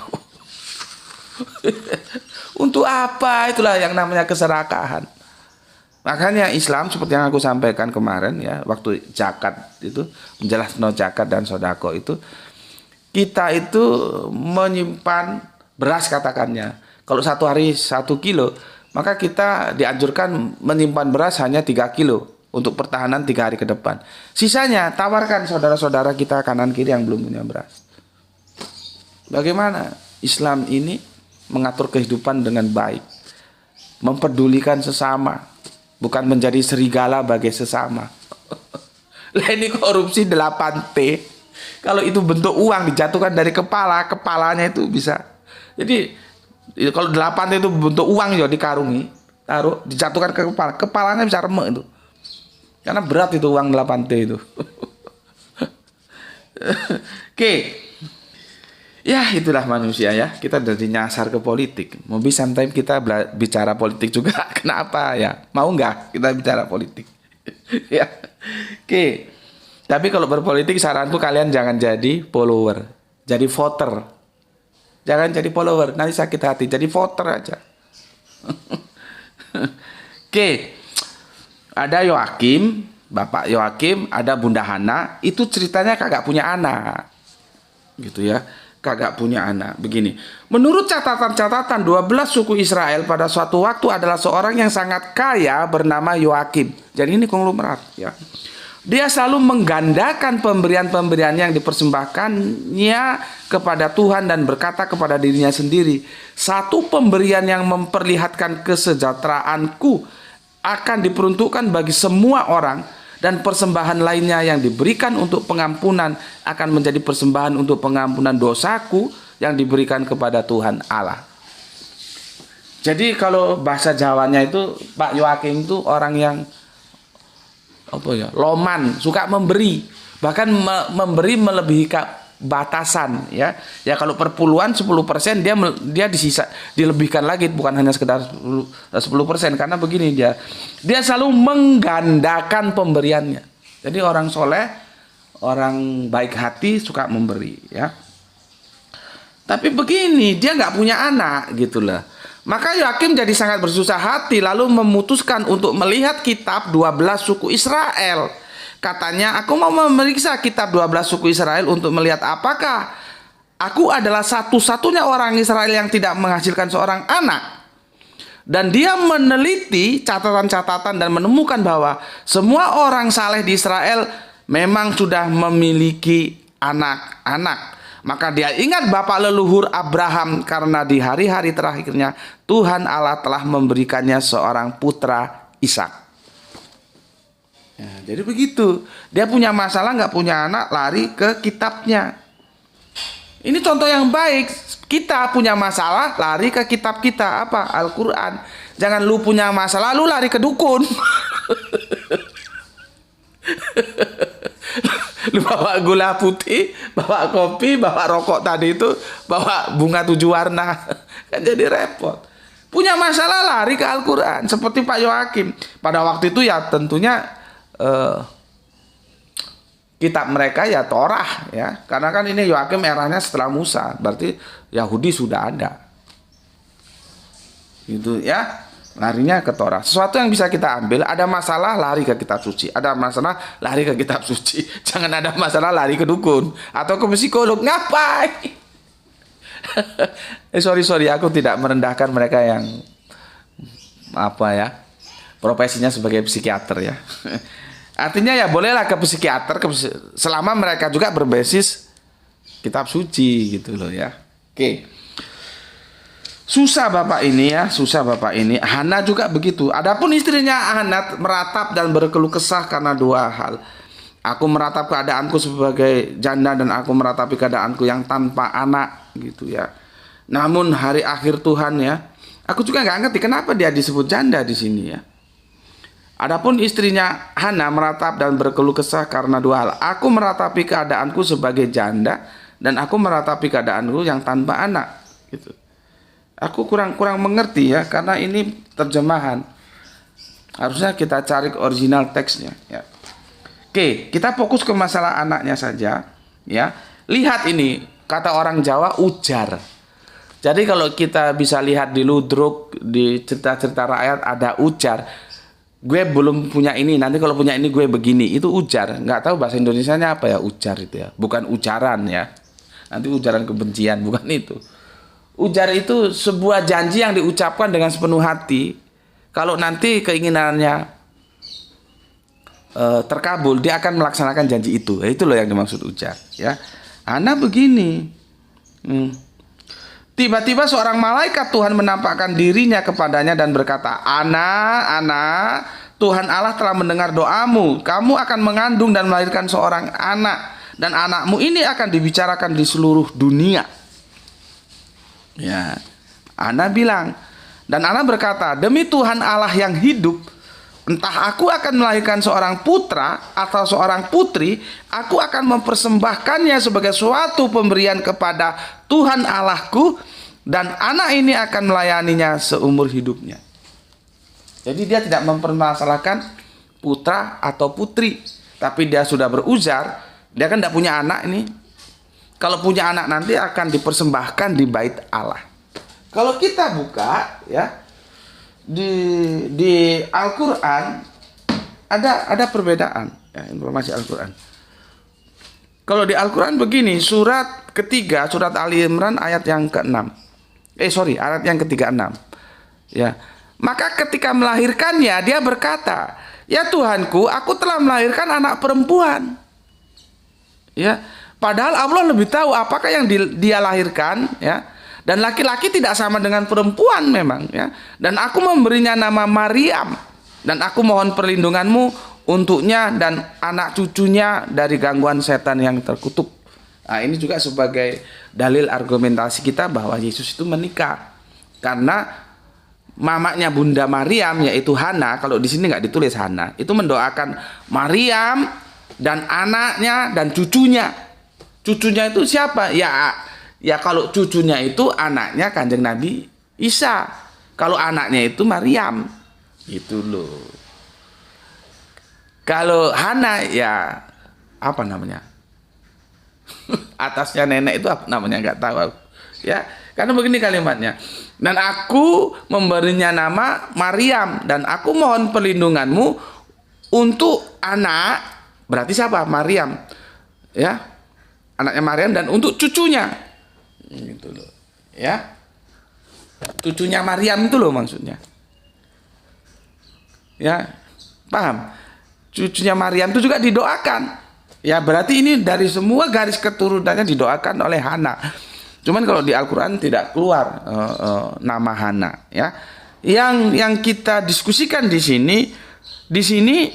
Untuk apa? Itulah yang namanya keserakahan. Makanya Islam seperti yang aku sampaikan kemarin ya, waktu zakat itu, menjelaskan zakat dan sodako itu, kita itu menyimpan beras katakannya. Kalau satu hari 1 kilo, maka kita dianjurkan menyimpan beras hanya 3 kilo. Untuk pertahanan 3 hari ke depan. Sisanya tawarkan saudara-saudara kita kanan kiri yang belum punya beras. Bagaimana Islam ini mengatur kehidupan dengan baik, mempedulikan sesama, bukan menjadi serigala bagi sesama. Lah ini korupsi 8T. Kalau itu bentuk uang dijatuhkan dari kepala, kepalanya itu bisa. Jadi kalau 8T itu bentuk uang ya dikarungi, taruh, dijatuhkan ke kepala, kepalanya bisa remek itu. Karena berat itu uang 8T itu. Oke. Ya, itulah manusia ya. Kita dari nyasar ke politik. Maybe sometimes kita bicara politik juga. Kenapa ya? Mau nggak kita bicara politik? Ya. Oke. Tapi kalau berpolitik saranku kalian jangan jadi follower. Jadi voter. Jangan jadi follower. Nanti sakit hati. Jadi voter aja. Oke. Ada Yoakim. Bapak Yoakim. Ada Bunda Hana. Itu ceritanya kagak punya anak. Gitu ya. Kagak punya anak. Begini, menurut catatan-catatan 12 suku Israel pada suatu waktu adalah seorang yang sangat kaya bernama Yoakim. Jadi ini konglomerat ya. Dia selalu menggandakan pemberian-pemberian yang dipersembahkannya kepada Tuhan dan berkata kepada dirinya sendiri, satu pemberian yang memperlihatkan kesejahteraanku akan diperuntukkan bagi semua orang, dan persembahan lainnya yang diberikan untuk pengampunan akan menjadi persembahan untuk pengampunan dosaku yang diberikan kepada Tuhan Allah. Jadi kalau bahasa Jawanya itu Pak Yoakim itu orang yang loman, suka memberi, bahkan memberi melebihi batasan ya. Ya kalau perpuluhan 10% dia dilebihkan lagi, bukan hanya sekedar 10%, karena begini dia selalu menggandakan pemberiannya. Jadi orang soleh, orang baik hati, suka memberi ya. Tapi begini, dia nggak punya anak gitulah. Maka Yoakim jadi sangat bersusah hati, lalu memutuskan untuk melihat kitab 12 suku Israel. Katanya, aku mau memeriksa kitab 12 suku Israel untuk melihat apakah aku adalah satu-satunya orang Israel yang tidak menghasilkan seorang anak. Dan dia meneliti catatan-catatan dan menemukan bahwa semua orang saleh di Israel memang sudah memiliki anak-anak. Maka dia ingat bapak leluhur Abraham, karena di hari-hari terakhirnya Tuhan Allah telah memberikannya seorang putra Ishak. Ya, jadi begitu. Dia punya masalah nggak punya anak, lari ke kitabnya. Ini contoh yang baik. Kita punya masalah, lari ke kitab kita, apa? Al-Quran. Jangan lu punya masalah, lu lari ke dukun. Lu bawa gula putih, bawa kopi, bawa rokok tadi itu, bawa bunga 7 warna. Kan jadi repot. Punya masalah, lari ke Al-Quran. Seperti Pak Yoakim. Pada waktu itu ya tentunya kitab mereka ya Torah ya, karena kan ini Yoakim eranya setelah Musa, berarti Yahudi sudah ada itu ya, larinya ke Torah. Sesuatu yang bisa kita ambil, ada masalah lari ke kitab suci, ada masalah lari ke kitab suci. Jangan ada masalah lari ke dukun atau ke psikolog. Ngapain? Sorry aku tidak merendahkan mereka yang profesinya sebagai psikiater ya. Artinya ya bolehlah ke psikiater selama mereka juga berbasis kitab suci gitu loh ya. Oke. Susah bapak ini ya, susah bapak ini. Hana juga begitu. Adapun istrinya Hana meratap dan berkeluh kesah karena 2 hal. Aku meratap keadaanku sebagai janda dan aku meratapi keadaanku yang tanpa anak gitu ya. Namun hari akhir Tuhan ya, aku juga nggak ngerti kenapa dia disebut janda di sini ya. Adapun istrinya Hana meratap dan berkeluh kesah karena 2 hal. Aku meratapi keadaanku sebagai janda dan aku meratapi keadaanku yang tanpa anak. Gitu. Aku kurang mengerti ya, karena ini terjemahan. Harusnya kita cari original teksnya. Ya. Oke, kita fokus ke masalah anaknya saja. Ya, lihat ini kata orang Jawa ujar. Jadi kalau kita bisa lihat di ludruk, di cerita-cerita rakyat ada ujar. Gue belum punya ini, nanti kalau punya ini gue begini, itu ujar. Nggak tahu bahasa Indonesianya apa ya ujar itu ya, bukan ujaran ya. Nanti ujaran kebencian, bukan itu. Ujar itu sebuah janji yang diucapkan dengan sepenuh hati. Kalau nanti keinginannya terkabul, dia akan melaksanakan janji itu. Itu loh yang dimaksud ujar ya. Ana begini. Tiba-tiba seorang malaikat Tuhan menampakkan dirinya kepadanya dan berkata, Ana, Tuhan Allah telah mendengar doamu. Kamu akan mengandung dan melahirkan seorang anak. Dan anakmu ini akan dibicarakan di seluruh dunia. Ya, Ana bilang. Dan Ana berkata, demi Tuhan Allah yang hidup, entah aku akan melahirkan seorang putra atau seorang putri, aku akan mempersembahkannya sebagai suatu pemberian kepada Tuhan Allahku, dan anak ini akan melayaninya seumur hidupnya. Jadi dia tidak mempermasalahkan putra atau putri, tapi dia sudah beruzar, dia kan tidak punya anak ini. Kalau punya anak nanti akan dipersembahkan di bait Allah. Kalau kita buka ya di Al-Qur'an ada perbedaan ya, informasi Al-Qur'an. Kalau di Al-Qur'an begini, surat ketiga, surat Ali Imran ayat yang ke-6. Ayat yang ke-36. Ya. Maka ketika melahirkannya dia berkata, "Ya Tuhanku, aku telah melahirkan anak perempuan." Ya, padahal Allah lebih tahu apakah yang dia lahirkan, ya. Dan laki-laki tidak sama dengan perempuan memang, ya. Dan aku memberinya nama Maryam, dan aku mohon perlindunganmu untuknya dan anak cucunya dari gangguan setan yang terkutuk. Nah, ini juga sebagai dalil argumentasi kita bahwa Yesus itu menikah karena mamanya Bunda Maryam yaitu Hana, kalau di sini nggak ditulis Hana, itu mendoakan Maryam dan anaknya dan cucunya. Cucunya itu siapa? Ya kalau cucunya itu anaknya Kanjeng Nabi Isa. Kalau anaknya itu Maryam. Itu loh. Kalau Hana ya apa namanya? Atasnya nenek itu apa namanya? Nggak tahu. Ya, karena begini kalimatnya. Dan aku memberinya nama Maryam, dan aku mohon perlindunganmu untuk anak, berarti siapa? Maryam. Ya. Anaknya Maryam, dan untuk cucunya. Gitu loh. Ya. Cucunya Maryam itu loh maksudnya. Ya. Paham? Cucunya Maryam itu juga didoakan. Ya, berarti ini dari semua garis keturunannya didoakan oleh Hana. Cuman kalau di Al-Quran tidak keluar nama Hana, ya. Yang kita diskusikan di sini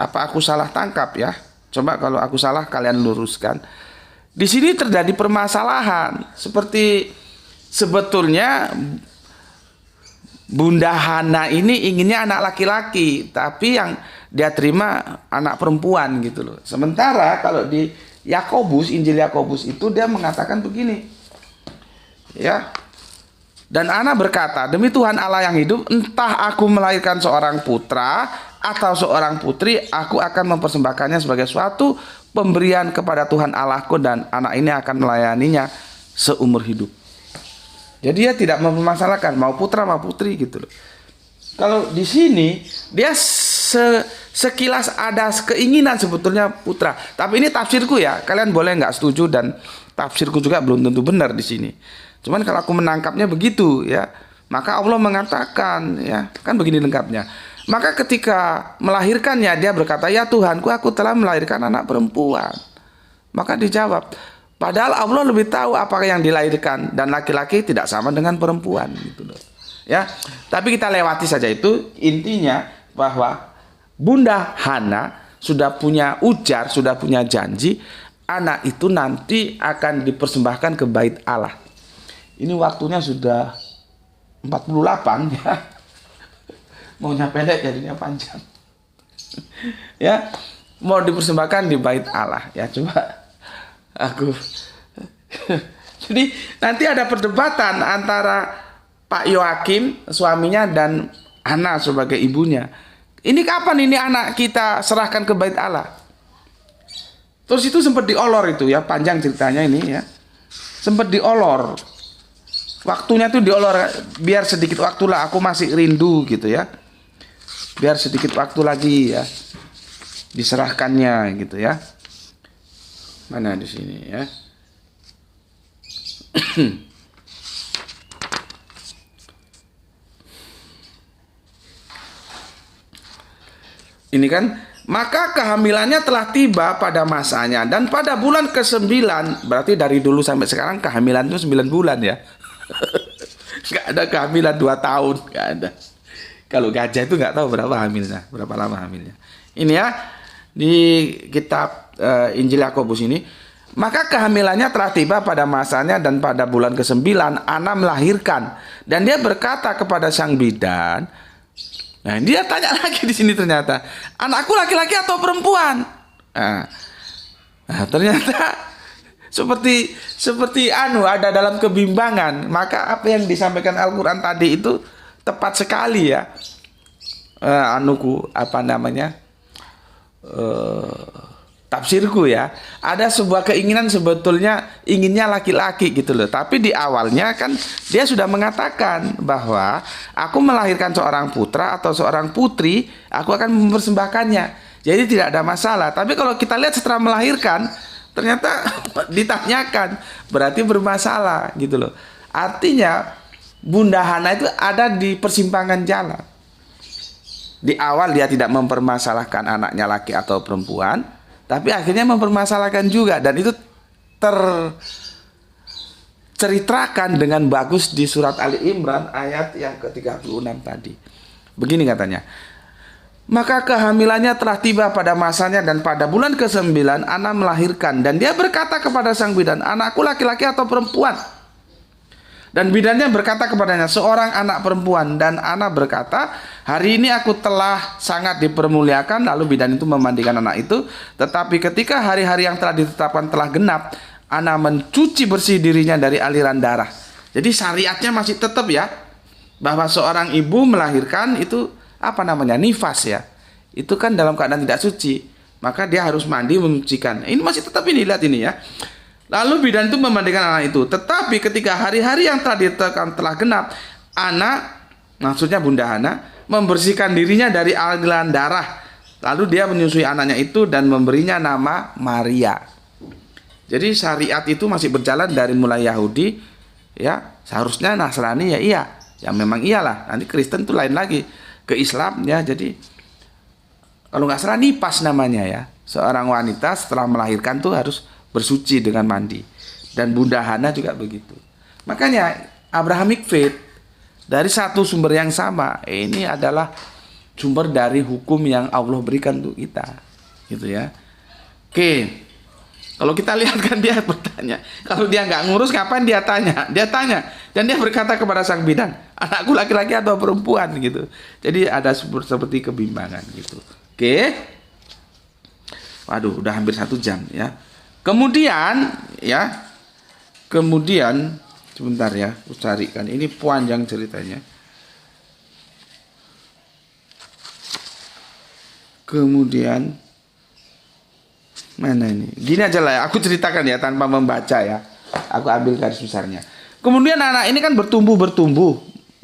apa aku salah tangkap ya? Coba kalau aku salah kalian luruskan. Di sini terjadi permasalahan seperti sebetulnya Bunda Hana ini inginnya anak laki-laki, tapi yang dia terima anak perempuan gitu loh. Sementara kalau di Yakobus, Injil Yakobus itu dia mengatakan begini. Ya. Dan Ana berkata, "Demi Tuhan Allah yang hidup, entah aku melahirkan seorang putra atau seorang putri, aku akan mempersembahkannya sebagai suatu pemberian kepada Tuhan Allahku, dan anak ini akan melayaninya seumur hidup." Jadi dia tidak mempermasalahkan mau putra mau putri gitu loh. Kalau di sini dia sekilas ada keinginan sebetulnya putra, tapi ini tafsirku ya. Kalian boleh nggak setuju, dan tafsirku juga belum tentu benar di sini. Cuman kalau aku menangkapnya begitu ya, maka Allah mengatakan ya, kan begini lengkapnya. Maka ketika melahirkannya dia berkata, "Ya Tuhanku, aku telah melahirkan anak perempuan." Maka dijawab, padahal Allah lebih tahu apakah yang dilahirkan, dan laki-laki tidak sama dengan perempuan gitu loh. Ya, tapi kita lewati saja itu. Intinya bahwa Bunda Hana sudah punya ujar, sudah punya janji, anak itu nanti akan dipersembahkan ke bait Allah. Ini waktunya sudah 48 ya. Maunya pendek jadinya panjang. Ya, mau dipersembahkan di bait Allah. Ya, coba aku. Jadi nanti ada perdebatan antara Pak Yoakim suaminya dan Hana sebagai ibunya. Ini kapan ini anak kita serahkan ke bait Allah? Terus itu sempat diolor itu ya, panjang ceritanya ini ya. Sempat diolor. Waktunya tuh diolor, biar sedikit waktu lah, aku masih rindu gitu ya. Biar sedikit waktu lagi ya diserahkannya gitu ya. Mana di sini ya? Ini kan, maka kehamilannya telah tiba pada masanya, dan pada bulan ke-9, berarti dari dulu sampai sekarang kehamilan itu 9 bulan ya. Nggak ada kehamilan 2 tahun, nggak ada. Kalau gajah itu nggak tahu berapa hamilnya, berapa lama hamilnya. Ini ya, di kitab Injil Yakobus ini, maka kehamilannya telah tiba pada masanya, dan pada bulan ke-9 Ana melahirkan, dan dia berkata kepada sang bidan, Nah, dia tanya lagi di sini ternyata, anakku laki-laki atau perempuan? Nah, ternyata seperti ada dalam kebimbangan. Maka apa yang disampaikan Al-Qur'an tadi itu tepat sekali ya. Tafsirku ya. Ada sebuah keinginan sebetulnya inginnya laki-laki gitu loh. Tapi di awalnya kan dia sudah mengatakan bahwa aku melahirkan seorang putra atau seorang putri, aku akan mempersembahkannya. Jadi tidak ada masalah. Tapi kalau kita lihat setelah melahirkan, ternyata ditanyakan, berarti bermasalah gitu loh. Artinya Bunda Hana itu ada di persimpangan jalan. Di awal dia tidak mempermasalahkan anaknya laki atau perempuan, tapi akhirnya mempermasalahkan juga, dan itu terceritakan dengan bagus di surat Ali Imran ayat yang ke-36 tadi. Begini katanya, maka kehamilannya telah tiba pada masanya dan pada bulan ke-9 Ana melahirkan, dan dia berkata kepada sang bidan, anakku laki-laki atau perempuan? Dan bidannya berkata kepadanya, seorang anak perempuan. Dan Ana berkata, hari ini aku telah sangat dipermuliakan. Lalu bidan itu memandikan anak itu. Tetapi ketika hari-hari yang telah ditetapkan telah genap, Ana mencuci bersih dirinya dari aliran darah. Jadi syariatnya masih tetap ya, bahwa seorang ibu melahirkan itu nifas ya. Itu kan dalam keadaan tidak suci. Maka dia harus mandi menyucikan. Ini masih tetap ini, lihat ini ya. Lalu bidan itu memandikan anak itu. Tetapi ketika hari-hari yang telah ditetapkan telah genap, anak, maksudnya Bunda Hana, membersihkan dirinya dari aliran darah. Lalu dia menyusui anaknya itu dan memberinya nama Maria. Jadi syariat itu masih berjalan dari mulai Yahudi, ya seharusnya Nasrani ya iya, ya memang iyalah. Nanti Kristen itu lain lagi, ke Islam ya. Jadi kalau nggak salah nifas namanya ya. Seorang wanita setelah melahirkan tuh harus bersuci dengan mandi. Dan Bunda Hana juga begitu. Makanya Abrahamic Faith dari satu sumber yang sama. Ini adalah sumber dari hukum yang Allah berikan untuk kita, gitu ya. Oke, kalau kita lihat kan dia bertanya, kalau dia nggak ngurus kapan dia tanya? Dia tanya dan dia berkata kepada sang bidan, anakku laki-laki atau perempuan gitu. Jadi ada seperti kebimbangan gitu. Oke, waduh, udah hampir 1 jam ya. Kemudian sebentar ya, aku carikan. Ini panjang ceritanya. Kemudian mana ini? Gini aja lah ya, aku ceritakan ya tanpa membaca ya. Aku ambil garis besarnya. Kemudian anak ini kan bertumbuh.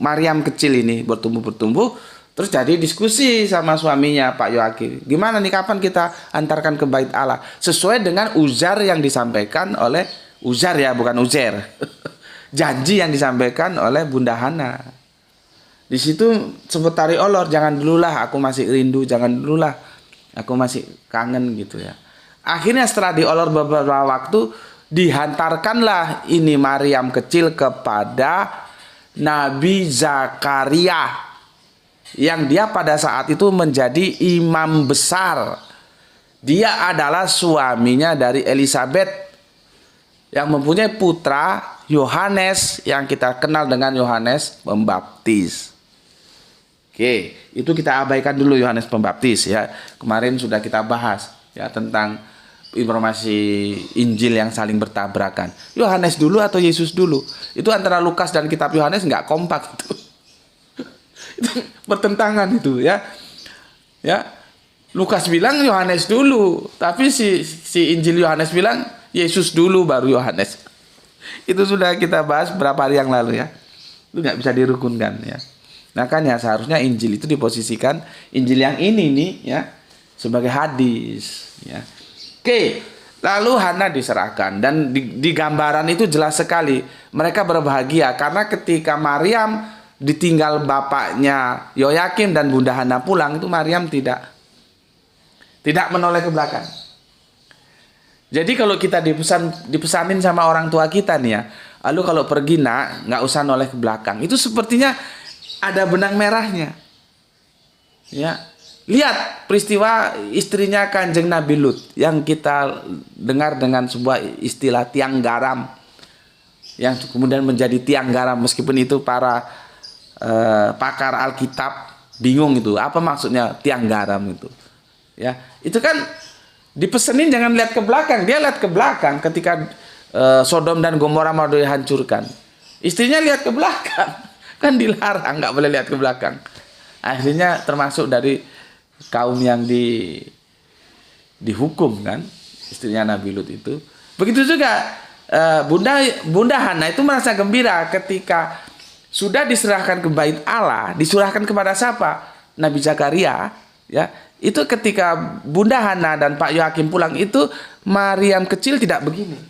Maryam kecil ini bertumbuh. Terus jadi diskusi sama suaminya Pak Yoakim. Gimana nih, kapan kita antarkan ke Bait Allah? Sesuai dengan uzar yang disampaikan oleh Uzar ya, bukan Uzer. Janji yang disampaikan oleh Bunda Hana. Di situ sempat tarik olor, jangan dululah, aku masih rindu, jangan dululah, aku masih kangen gitu ya. Akhirnya setelah diolor beberapa waktu, dihantarkanlah ini Maryam kecil kepada Nabi Zakaria, yang dia pada saat itu menjadi imam besar. Dia adalah suaminya dari Elizabeth yang mempunyai putra Yohanes yang kita kenal dengan Yohanes Pembaptis. Oke, itu kita abaikan dulu Yohanes Pembaptis ya. Kemarin sudah kita bahas ya tentang informasi Injil yang saling bertabrakan. Yohanes dulu atau Yesus dulu? Itu antara Lukas dan kitab Yohanes nggak kompak itu. Itu bertentangan itu ya. Ya. Lukas bilang Yohanes dulu, tapi si Injil Yohanes bilang Yesus dulu baru Yohanes. Itu sudah kita bahas berapa hari yang lalu ya. Itu nggak bisa dirukunkan ya. Makanya seharusnya Injil itu diposisikan Injil yang ini nih ya sebagai hadis ya. Oke, lalu Hana diserahkan dan di gambaran itu jelas sekali mereka berbahagia karena ketika Maryam ditinggal bapaknya Yoyakim dan Bunda Hana pulang, itu Maryam tidak menoleh ke belakang. Jadi kalau kita dipesanin sama orang tua kita nih ya, lalu kalau pergi nggak usah noleh ke belakang. Itu sepertinya ada benang merahnya. Ya, lihat peristiwa istrinya Kanjeng Nabi Lut yang kita dengar dengan sebuah istilah tiang garam, yang kemudian menjadi tiang garam meskipun itu para pakar Alkitab bingung itu apa maksudnya tiang garam itu. Ya, itu kan dipesenin jangan lihat ke belakang. Dia lihat ke belakang ketika Sodom dan Gomora mau dihancurkan. Istrinya lihat ke belakang. Kan dilarang, nggak boleh lihat ke belakang. Akhirnya termasuk dari kaum yang dihukum kan, istrinya Nabi Lut itu. Begitu juga Bunda Hana itu merasa gembira ketika sudah diserahkan ke bait Allah, diserahkan kepada siapa? Nabi Zakaria, ya. Itu ketika Bunda Hana dan Pak Yohakim pulang itu Maryam kecil tidak begini.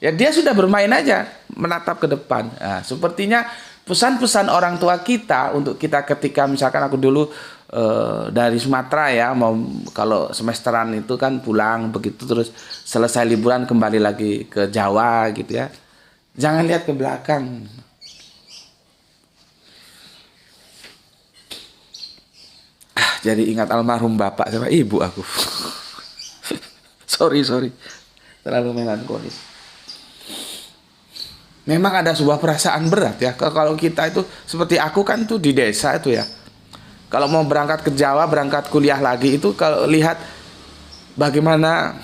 Ya dia sudah bermain aja, menatap ke depan. Nah, sepertinya pesan-pesan orang tua kita untuk kita ketika misalkan aku dulu dari Sumatera ya, mau kalau semesteran itu kan pulang begitu terus selesai liburan kembali lagi ke Jawa gitu ya. Jangan lihat ke belakang. Jadi ingat almarhum bapak sama ibu aku. sorry terlalu melankolis. Memang ada sebuah perasaan berat ya kalau kita itu seperti aku kan tuh di desa itu ya. Kalau mau berangkat ke Jawa, berangkat kuliah lagi itu kalau lihat bagaimana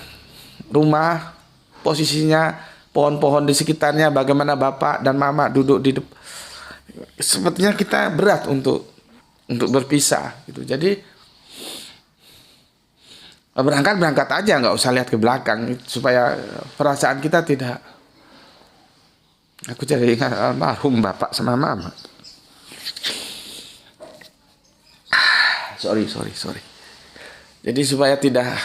rumah posisinya, pohon-pohon di sekitarnya, bagaimana bapak dan mama duduk di depan, sepertinya kita berat untuk berpisah gitu. Jadi berangkat aja, nggak usah lihat ke belakang supaya perasaan kita tidak. Aku jadi ingat almarhum bapak sama mama. Sorry. Jadi supaya tidak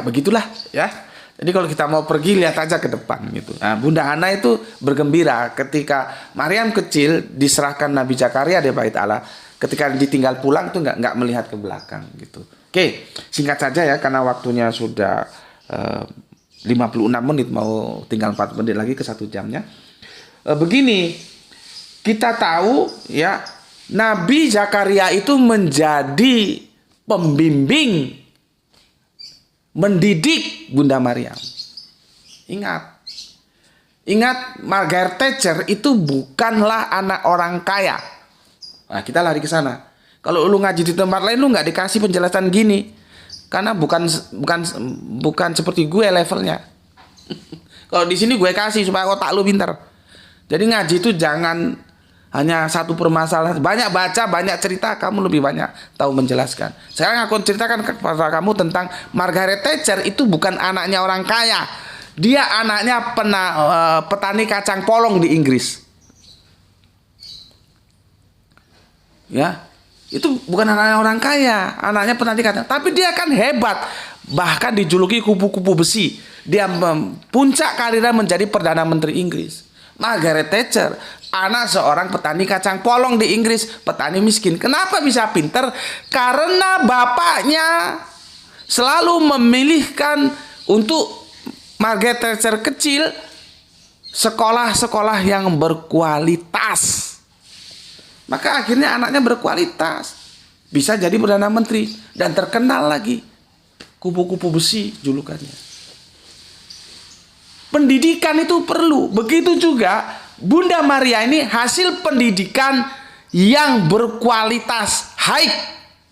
begitulah ya. Jadi kalau kita mau pergi lihat aja ke depan gitu. Nah, Bunda Hana itu bergembira ketika Maryam kecil diserahkan Nabi Zakaria di bait Allah. Ketika ditinggal pulang tuh nggak melihat ke belakang gitu. Oke, singkat saja ya karena waktunya sudah 56 menit, mau tinggal 4 menit lagi ke 1 jamnya. Begini, kita tahu ya Nabi Zakaria itu menjadi pembimbing, mendidik Bunda Maryam. Ingat Margaret Thatcher itu bukanlah anak orang kaya. Nah, kita lari ke sana. Kalau lu ngaji di tempat lain lu nggak dikasih penjelasan gini. Karena bukan seperti gue levelnya. Kalau di sini gue kasih supaya otak lu pintar. Jadi ngaji itu jangan hanya satu permasalahan. Banyak baca, banyak cerita, kamu lebih banyak tahu menjelaskan. Sekarang aku ceritakan kepada kamu tentang Margaret Thatcher itu bukan anaknya orang kaya. Dia anaknya petani kacang polong di Inggris. Ya, itu bukan anaknya orang kaya, anaknya petani kacang. Tapi dia kan hebat, bahkan dijuluki kupu-kupu besi. Dia puncak karirnya menjadi perdana menteri Inggris. Margaret Thatcher, anak seorang petani kacang polong di Inggris, petani miskin. Kenapa bisa pinter? Karena bapaknya selalu memilihkan untuk Margaret Thatcher kecil sekolah-sekolah yang berkualitas. Maka akhirnya anaknya berkualitas, bisa jadi perdana menteri dan terkenal lagi, kupu-kupu besi julukannya. Pendidikan itu perlu. Begitu juga Bunda Maria ini hasil pendidikan yang berkualitas. Haik.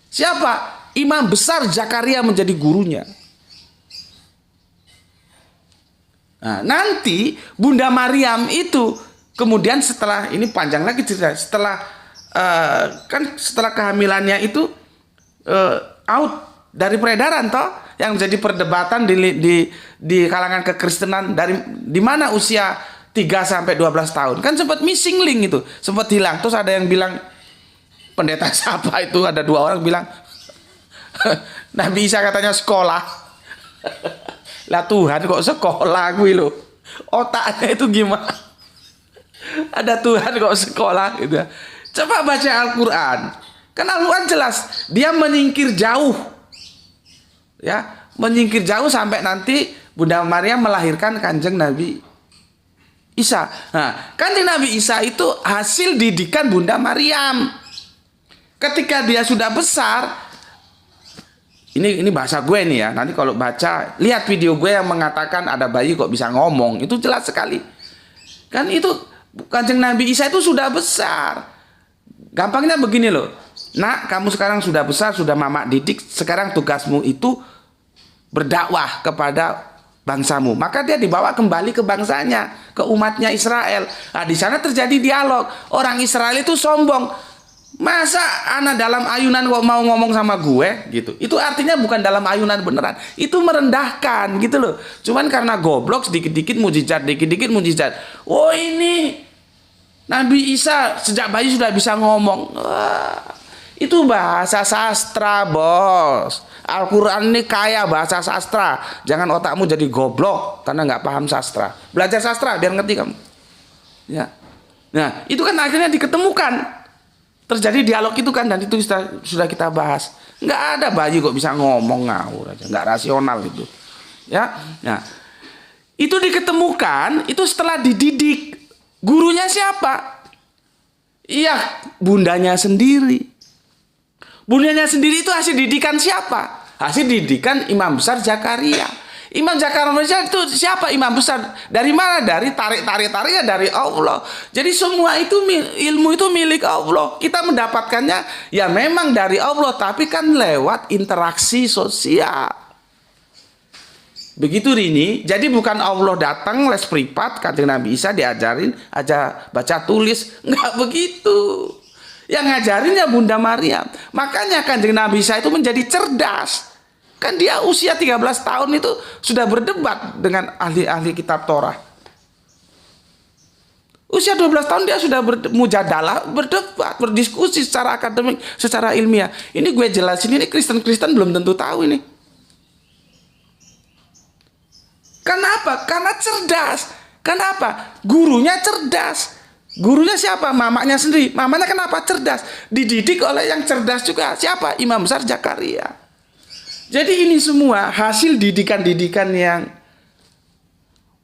Siapa? Imam besar Zakaria menjadi gurunya. Nah, nanti Bunda Maryam itu kemudian setelah ini panjang lagi cerita, setelah kehamilannya itu out dari peredaran toh, yang menjadi perdebatan di kalangan kekristenan di mana usia 3 sampai 12 tahun. Kan sempat missing link itu, sempat hilang. Terus ada yang bilang pendeta siapa itu, ada 2 orang bilang Nabi Isa katanya sekolah. Lah Tuhan kok sekolah gue loh. Otaknya itu gimana? Ada Tuhan kok sekolah gitu. Coba baca Al-Quran. Kan Al-Quran jelas dia menyingkir jauh. Ya, menyingkir jauh sampai nanti Bunda Maryam melahirkan Kanjeng Nabi Isa. Nah, Kanjeng Nabi Isa itu hasil didikan Bunda Maryam. Ketika dia sudah besar, ini bahasa gue nih ya. Nanti kalau baca, lihat video gue yang mengatakan ada bayi kok bisa ngomong. Itu jelas sekali. Kan itu Kanjeng Nabi Isa itu sudah besar. Gampangnya begini loh. Nak, kamu sekarang sudah besar, sudah mama didik. Sekarang tugasmu itu berdakwah kepada bangsamu. Maka dia dibawa kembali ke bangsanya, ke umatnya Israel. Nah, di sana terjadi dialog. Orang Israel itu sombong. Masa anak dalam ayunan kok mau ngomong sama gue gitu. Itu artinya bukan dalam ayunan beneran. Itu merendahkan gitu loh. Cuman karena goblok sedikit-dikit mujizat, dikit-dikit mujizat. Oh, ini Nabi Isa sejak bayi sudah bisa ngomong. Wah, itu bahasa sastra, bos. Al-Quran ini kaya bahasa sastra. Jangan otakmu jadi goblok karena nggak paham sastra. Belajar sastra biar ngerti kamu. Ya. Nah, itu kan akhirnya diketemukan. Terjadi dialog itu kan, dan itu sudah kita bahas. Nggak ada bayi kok bisa ngomong, ngawur aja. Nggak rasional itu. Ya. Nah, itu diketemukan, itu setelah dididik. Gurunya siapa? Iya, bundanya sendiri. Bundanya sendiri itu hasil didikan siapa? Hasil didikan Imam Besar Zakaria. Imam Zakaria itu siapa imam besar? Dari mana? Dari tarik-tariknya dari Allah. Jadi semua itu ilmu itu milik Allah. Kita mendapatkannya ya memang dari Allah, tapi kan lewat interaksi sosial. Begitu Rini, jadi bukan Allah datang les privat, Kanjeng Nabi Isa diajarin aja baca tulis, nggak begitu. Yang ngajarinnya Bunda Maryam. Makanya Kanjeng Nabi Isa itu menjadi cerdas. Kan dia usia 13 tahun itu sudah berdebat dengan ahli-ahli kitab Torah. Usia 12 tahun dia sudah mujadalah, berdebat, berdiskusi secara akademik, secara ilmiah. Ini gue jelasin, ini Kristen-Kristen belum tentu tahu ini. Kenapa? Karena cerdas. Kenapa? Gurunya cerdas. Gurunya siapa? Mamanya sendiri. Mamanya kenapa cerdas? Dididik oleh yang cerdas juga. Siapa? Imam Besar Zakaria. Jadi ini semua hasil didikan-didikan yang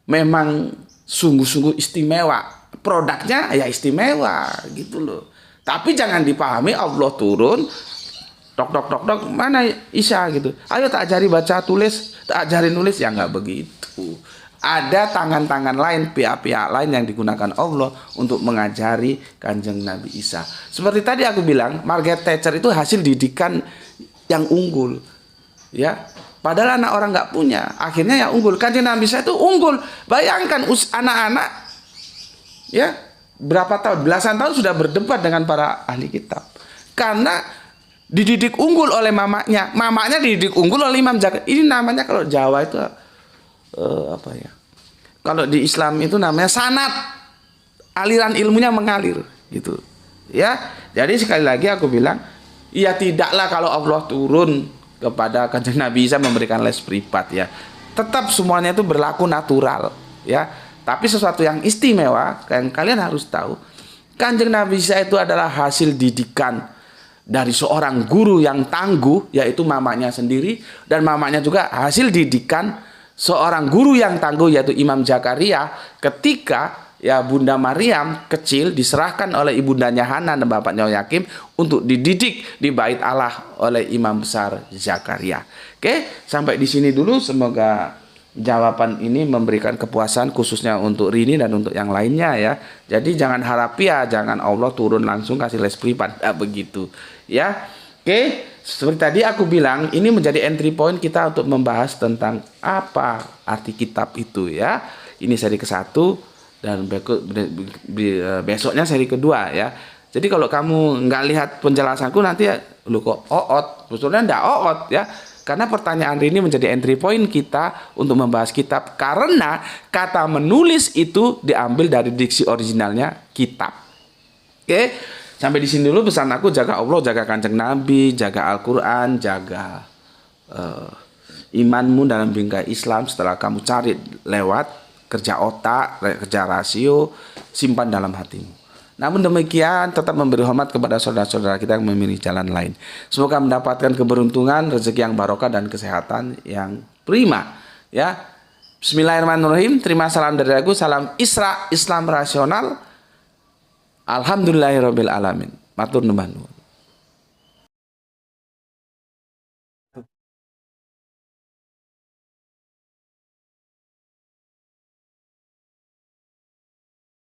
memang sungguh-sungguh istimewa. Produknya ya istimewa gitu loh. Tapi jangan dipahami Allah turun tok mana Isa gitu. Ayo tak ajari baca tulis, tak ajari nulis, ya nggak begitu. Ada tangan-tangan lain, pihak-pihak lain yang digunakan Allah untuk mengajari Kanjeng Nabi Isa. Seperti tadi aku bilang, Margaret Thatcher itu hasil didikan yang unggul. Ya, padahal anak orang nggak punya, akhirnya yang unggul. Kanjeng Nabi Isa itu unggul. Bayangkan anak-anak, ya berapa tahun, belasan tahun sudah berdebat dengan para ahli kitab. Karena dididik unggul oleh mamanya, mamanya dididik unggul oleh Imam Zakaria. Ini namanya kalau Jawa itu apa ya? Kalau di Islam itu namanya sanad, aliran ilmunya mengalir, gitu. Ya, jadi sekali lagi aku bilang, ya tidaklah kalau Allah turun kepada Kanjeng Nabi Isa memberikan les privat ya. Tetap semuanya itu berlaku natural, ya. Tapi sesuatu yang istimewa, yang kalian harus tahu, Kanjeng Nabi Isa itu adalah hasil didikan dari seorang guru yang tangguh, yaitu mamanya sendiri, dan mamanya juga hasil didikan seorang guru yang tangguh, yaitu Imam Zakaria, ketika ya Bunda Maryam kecil diserahkan oleh ibundanya Hana dan bapaknya Yakim untuk dididik di bait Allah oleh Imam Besar Zakaria. Oke, sampai di sini dulu. Semoga jawaban ini memberikan kepuasan khususnya untuk Rini dan untuk yang lainnya ya. Jadi jangan harap ya, jangan Allah turun langsung kasih les privat, begitu ya. Oke, seperti tadi aku bilang, ini menjadi entry point kita untuk membahas tentang apa arti kitab itu ya. Ini seri ke-1 dan besoknya seri kedua ya. Jadi kalau kamu nggak lihat penjelasanku nanti ya, lu kok oot, sebetulnya nggak oot ya. Karena pertanyaan ini menjadi entry point kita untuk membahas kitab, karena kata menulis itu diambil dari diksi originalnya kitab. Oke. Sampai di sini dulu pesan aku. Jaga Allah, jaga Kanjeng Nabi, jaga Al-Quran, jaga imanmu dalam bingkai Islam. Setelah kamu cari lewat kerja otak, kerja rasio, simpan dalam hatimu. Namun demikian, tetap memberi hormat kepada saudara-saudara kita yang memilih jalan lain. Semoga mendapatkan keberuntungan, rezeki yang barokah, dan kesehatan yang prima. Ya, Bismillahirrahmanirrahim. Terima salam dari aku. Salam Isra, Islam rasional. Alhamdulillahirabbil alamin. Matur nuwun.